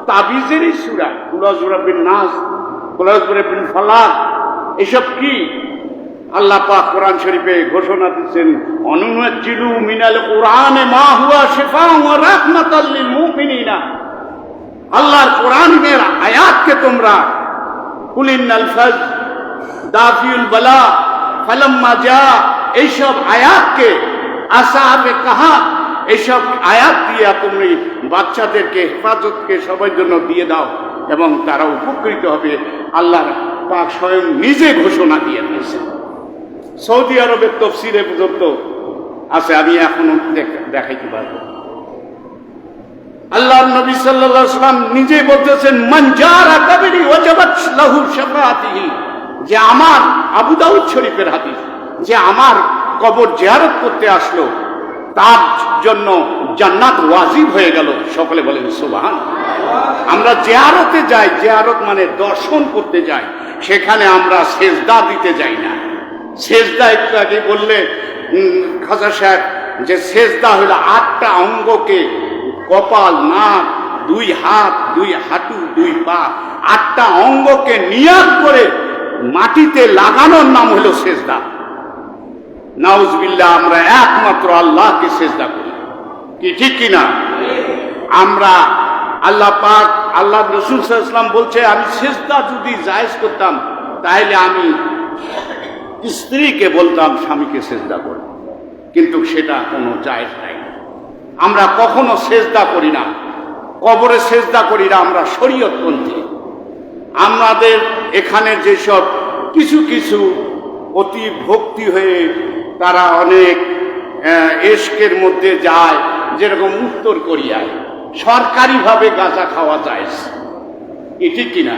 তাবিজেরই সূরা, কুল বিন নাস, কুল বিন ফালাক, এসব কি? আল্লাহ পাক কোরআন শরীফে ঘোষণা দিচ্ছেন, অনুনাজ্জিলু মিনাল কুরআনে মা হুয়া শিফাউন ওয়া রাহমাতাল লিল মুমিনিনা। আল্লাহর কোরআনের আয়াতকে তোমরা কুলিনাল ফাজ, দাফিউল বালা, ফালাম্মা জা, এইসব আয়াতকে, আসহাবে কাহাফ, এইসব আয়াত দিয়ে তুমি বাচ্চাদেরকে হেফাজতকে সবার জন্য দিয়ে দাও এবং তারা উপকৃত হবে। আল্লাহর পাক স্বয়ং নিজে ঘোষণা দিয়ে দিয়েছে। সৌদি আরবের তফসিরে পর্যন্ত আছে, আমি এখনো দেখাইতে পারবো। আল্লাহর নবী সাল্লাল্লাহু আলাইহি ওয়াসাল্লাম নিজে বলতেছেন, মান জারা কাবরি ওয়াজাবাত লাহু শাফাআতিহি, যে আমার, আবু দাউদ শরীফের হাদিস, যে আমার কবর জিয়ারত করতে আসলো, তার জন্য জান্নাত ওয়াজিব হয়ে গেল। সকলে বলেন সুবহানাল্লাহ। আমরা জিয়ারতে যাই, জিয়ারত মানে দর্শন করতে যাই, সেখানে আমরা সেজদা দিতে যাই না। সেজদা একটু আগে বললে খাজা সাহেব, যে সেজদা হলো 8টা অঙ্গকে, কপাল, নাক, 2 হাত, 2 হাঁটু, 2 পা, 8টা অঙ্গকে নিয়াত করে মাটিতে লাগানোর নাম হলো সেজদা। নাউজুবিল্লাহ, আমরা একমাত্র আল্লাহকে সেজদা করি, কি ঠিক কিনা? আমরা আল্লাহ পাক, আল্লাহ রাসূল সাল্লাল্লাহু আলাইহি ওয়াসাল্লাম বলছে, আমি সেজদা যদি জায়েজ করতাম তাহলে আমি স্ত্রীকে বলতাম স্বামীকে সেজদা করো, কিন্তু সেটা কোনো জায়েজ নাই। আমরা কখনো সেজদা করি না, কবরে সেজদা করি না, আমরা শরীয়তপন্থী। আমাদের এখানে যেসব কিছু কিছু অতি ভক্তি হয়ে তারা অনেক এশকের মধ্যে যায়, যেরকম উত্তর কোরিয়ায় সরকারিভাবে গাঁজা খাওয়া যায়, কি ঠিক কিনা?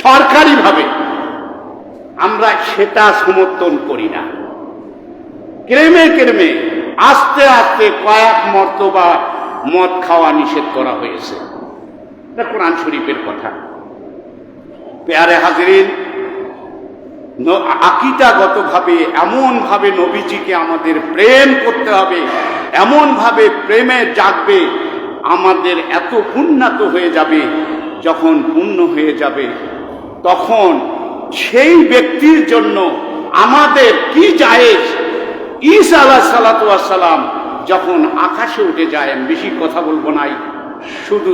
সরকারিভাবে, আমরা সেটা সমর্থন করি না। ক্রমে ক্রমে আস্তে আস্তে কয়েক মর্তবা মদ খাওয়া নিষেধ করা হয়েছে, এটা কোরআন শরীফের কথা। প্যারে হাজরিন, আকীদাগতভাবে এমন ভাবে নবীজিকে আমাদের প্রেম করতে হবে, এমন ভাবে প্রেমে জাগবে, আমাদের এত উন্নত হয়ে যাবে, যখন পূর্ণ হয়ে যাবে তখন সেই ব্যক্তির জন্য আমাদের কি জায়েজ। ঈসা আলাইহিস সালাতু ওয়াস সালাম যখন আকাশে উঠে যায়, আমি বেশি কথা বলবো নাই, শুধু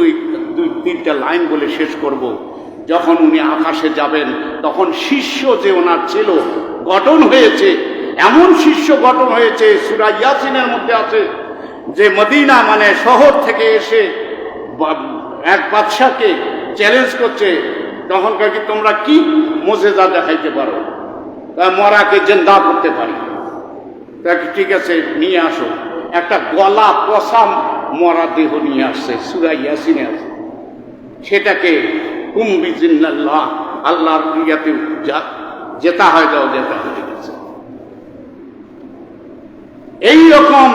2-3টা লাইন বলে শেষ করব। যখন উনি আকাশে যাবেন তখন শিষ্য যে ওনার ছিল গঠন হয়েছে, এমন শিষ্য গঠন হয়েছে, সূরা ইয়াসিনের মধ্যে আছে যে মদিনা মানে শহর থেকে এসে এক বাদশাকে চ্যালেঞ্জ করছে, তখনকার কি তোমরা কি মোজেজা দেখাইতে পারো? মরাকে জিন্দা করতে পারি। ঠিক আছে, নিয়ে আসো। একটা গলা পচা মরা দেহ নিয়ে আসছে, সূরা ইয়াসিনে আছে। সেটাকে কুম্বিজিন্নাল্লাহ, আল্লাহর ইয়াতে যেটা হয় দাও, যেটা হয়ে গেছে। এইরকম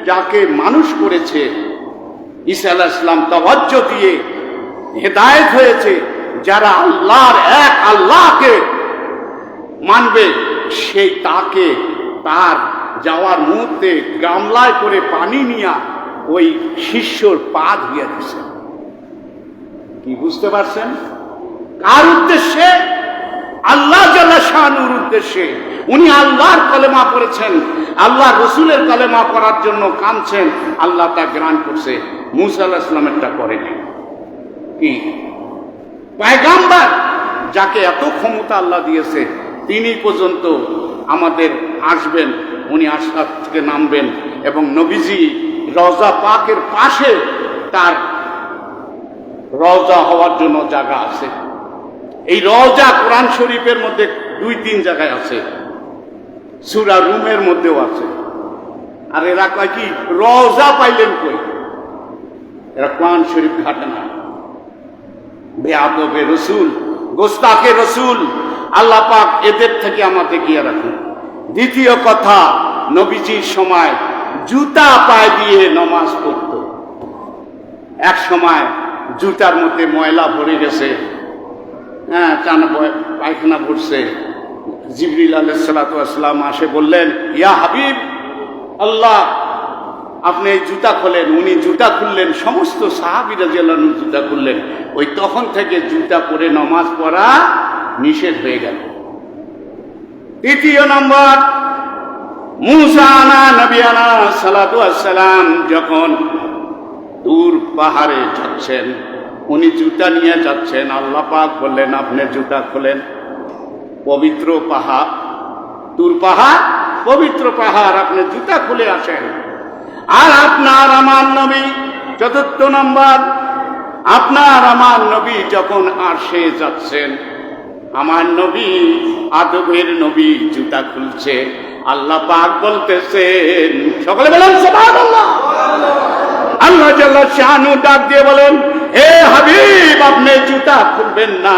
যাকে মানুষ করেছে ঈসা আলাইহিস সালাম, তাওয়াজ্জু দিয়ে হেদায়েত হয়েছে, যারা আল্লাহর এক আল্লাহকে মানবে, সেই তাকে তার যাওয়ার মুহূর্তে গামলায় করে পানি নিয়ে ওই শিষ্যর পা ধুইয়া দিছে। কি বুঝতে পারছেন? কার উদ্দেশ্যে? আল্লাহ জাল্লা শানুর উদ্দেশ্যে। উনি আল্লাহর কলেমা পড়েছেন, আল্লাহ রসুলের কলেমা পড়ার জন্য কাঁদছেন, আল্লাহ তা গ্রান্ট করছে। মুসা আলাইহিস সালামেরটা করেনি। কি পয়গম্বর যাকে এত ক্ষমতা আল্লাহ দিয়েছে, তিনি পর্যন্ত আমাদের আসবেন, উনি আশরাফ থেকে নামবেন, এবং নবীজি রওজা পাকের পাশে তার রওজা হওয়ার জন্য জায়গা আছে। এই রওজা কোরআন শরীফের মধ্যে 2-3 জায়গায় আছে, সূরা রুমের মধ্যেও আছে। আর এরা কয় কি রওজা পাইলেন কই? এরা কোরআন শরীফ ঘাটে না, বেয়াদবে রসুল, গোস্তাকে রসুল। আল্লাহ পাক এদের থেকে আমাদের গিয়ে রাখুন। দ্বিতীয় কথা, নবীজির সময় জুতা পায়ে দিয়ে নামাজ পড়ত। এক সময় জুতার মধ্যে ময়লা ভরে গেছে, পায়খানা ভরছে। জিবরিল আলাইহিস সালাতু ওয়াস সালাম আসে বললেন, ইয়া হাবিব আল্লাহ, আপনি জুতা খোলেন। উনি জুতা খুললেন, সমস্ত সাহাবী রাদিয়াল্লাহু আনহু জুতা খুললেন। ওই তখন থেকে জুতা পরে নামাজ পড়া নিষেধ হয়ে গেল। তৃতীয় নম্বর, মুসা নবিয়ানা সালাতু ওয়াস সালাম যখন দূর পাহাড়ে যাচ্ছেন, উনি জুতা নিয়ে যাচ্ছেন। আল্লাহ পাক বললেন, আপনি জুতা খোলেন। পবিত্র পাহাড়, দূর পাহাড়, পবিত্র পাহাড়, আপনি জুতা খুলে আসেন। আর আপনার আমার নবী, চতুর্থ নম্বর, আপনার আমার নবী যখন আরশে যাচ্ছেন, আমার নবী আদবের নবী জুতা খুলছে। আল্লাহ পাক বলতেছেন, সকলে বলেন সুবহানাল্লাহ। আল্লাহ জাল্লা শানু ডাক দিয়ে বলেন, হে হাবিব, আপনি জুতা খুলবেন না,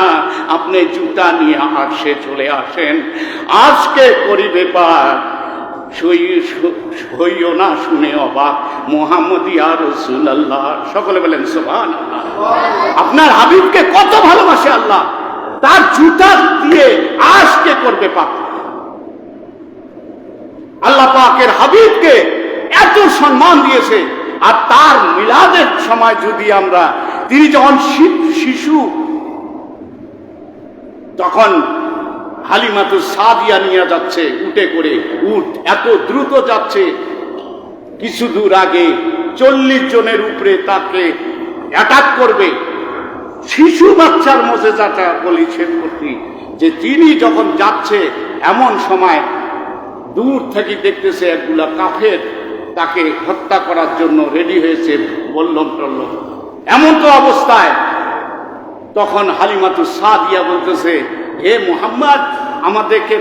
আপনি জুতা নিয়ে আরশে চলে আসেন। আজকে করিবে পার হইও না শুনে অবাক, মুহাম্মদ ইয়া রাসূলুল্লাহ। সকলে বলেন সুবহানাল্লাহ। আপনার হাবিবকে কত ভালোবাসে আল্লাহ, তার জুতা দিয়ে আজকে করবে পাক। আল্লাহ পাকের হাবিবকে এত সম্মান দিয়েছে। আর তার মিলাদের সময় যদি আমরা, তিনি যখন শিশু, তখন হালিমাতু সাদিয়া নিয়ে যাচ্ছে উটে করে। উট এত দ্রুত যাচ্ছে, কিছু দূর আগে 40 জনের উপরে তাকে অ্যাটাক করবে। শিশু বাচ্চার মোজেজাটা বলি শেষ করছি, যে তিনি যখন যাচ্ছে, এমন সময় দূর থেকে দেখতেছে একগুলা কাফের তাকে হত্যা করার জন্য রেডি হয়েছে, বললাম টল্লম। এমন তো অবস্থায় তখন হালিমাতু সাদিয়া বলতেছে, হে মুহাম্মদ, আমাদেরকে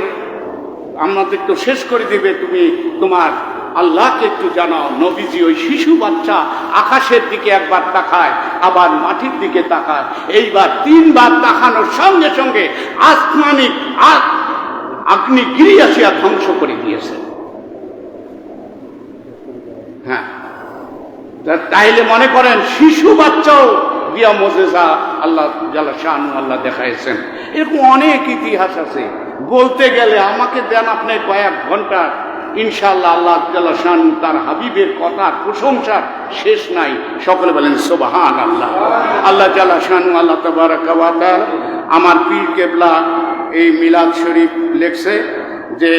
তো শেষ করে দিবে, তুমি তোমার আল্লাহকে একটু জানাও। নবীজি ওই শিশু বাচ্চা আকাশের দিকে একবার তাকায়, আবার মাটির দিকে তাকায়, এইবার 3 বার তাকানোর সঙ্গে সঙ্গে আসমানি আগ্নিগিরি আসিয়া ধ্বংস করে দিয়েছে। হ্যাঁ, তাইলে মনে করেন শিশু বাচ্চাও দিয়া মোজেজা আল্লাহ জাল্লা শানু আল্লাহ দেখাইছেন। এরকম অনেক ইতিহাস আছে, বলতে গেলে আমাকে দেন আপনি কয়েক ঘন্টা ইনশাআল্লাহ আল্লাহ তাআলা শান তার হাবিবের কথার প্রশংসার শেষ নাই। সকলে বলেন সুবহানাল্লাহ। আল্লাহ তাআলা শান আল্লাহ তাবারাকা ওয়া তাআলা আমার পীর কেবলা এই মিলাদ শরীফ লেখছে যে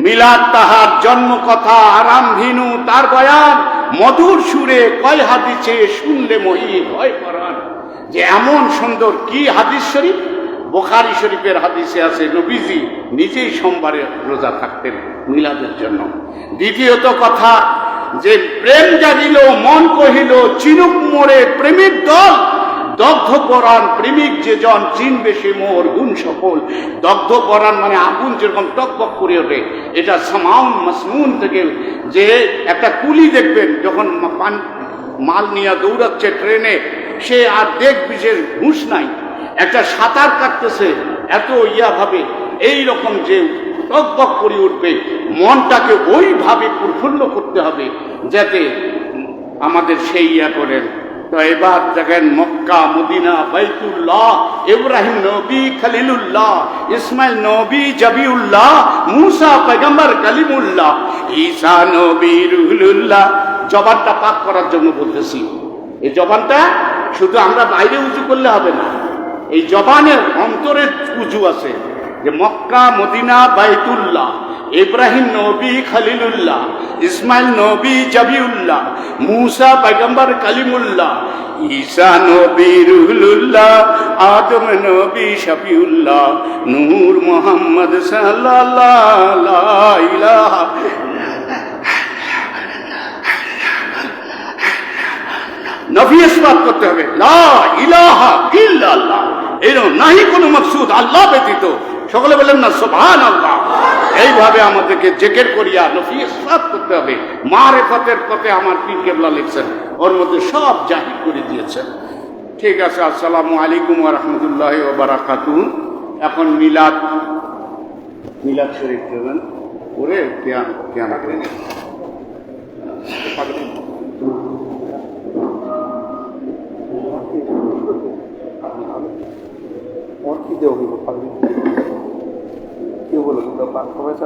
মিলাদ তাহার জন্ম কথা আরামভিনু তার বয়ান মধুর সুরে কয় হাদিসে শুনলে মহিত হয় পরাণ। যে এমন সুন্দর কি হাদিস শরীফ, বুখারী শরীফের হাদিসে আছে নবীজি নিজেই সোমবারে রোজা থাকতেন মিলাদের জন্য। দ্বিতীয়ত কথা যে প্রেম জাগিল মন কহিল চিনুক মোরে প্রেমিক দল, দগ্ধ পরাণ প্রেমিক যে জন চিনবে সে মোর গুণ সফল। দগ্ধ পরাণ মানে আগুন যেরকম টকবক করে ওঠে, এটা সামাউন মাসনুন থেকে যে একটা কুলি দেখবেন যখন মাল নিয়ে দৌড়াচ্ছে ট্রেনে, সে আর দেখ বিশেষ হুঁশ নাই, একটা সাঁতার কাটতেছে এত ভাবে এইরকম যে টকবক করে উঠবে, মনটাকে ওইভাবে প্রফুল্ল করতে হবে যাতে আমাদের সেই করেন। তো এবার দেখেন মক্কা মদিনা বাইতুল্লাহ, ইব্রাহিম নবী খলিলুল্লাহ, ইসমাইল নবী জবিউল্লাহ, মুসা পয়গম্বর কালিমুল্লাহ, ঈসা নবী রুহুল্লাহ। জবানটা পাক করার জন্য বলতেছি। এই জবানটা শুধু আমরা বাইরে উঁচু করলে হবে না, এই জবানের অন্তরে উঁচু আছে যে মক্কা মদিনা বাইতুল্লাহ, ইব্রাহিম নবী খলিলুল্লাহ, ইসমাইল নবী জবিউল্লাহ, মুসা পয়গম্বর কালিমুল্লাহ, ঈসা নবী রুহুল্লাহ, আদম নবী শফিউল্লাহ, নূর মুহাম্মদ সাল্লাল্লাহু ইলাহা। নফি ইসবাত করতে হবে, লা ইলাহা ইল্লাল্লাহ, এর নাহি কোনো মাকসুদ আল্লাহ ব্যতীত। সকলে বলেন না সুবহানাল্লাহ। এইভাবে আমাদেরকে জিকির করিয়া নফি ইসবাত করতে হবে। মারিফাতের পথে আমার পীর কেবলা লিখছেন, ওর মধ্যে সব জাহির করে দিয়েছেন। ঠিক আছে, আসসালামু আলাইকুম ওয়া রাহমাতুল্লাহি ওয়া বারাকাতুহু। এখন মিলাদ শরীফ দেবেন ওরে কেন করেন और की देओगे वो पागल क्यों बोलोगे तो बात समझ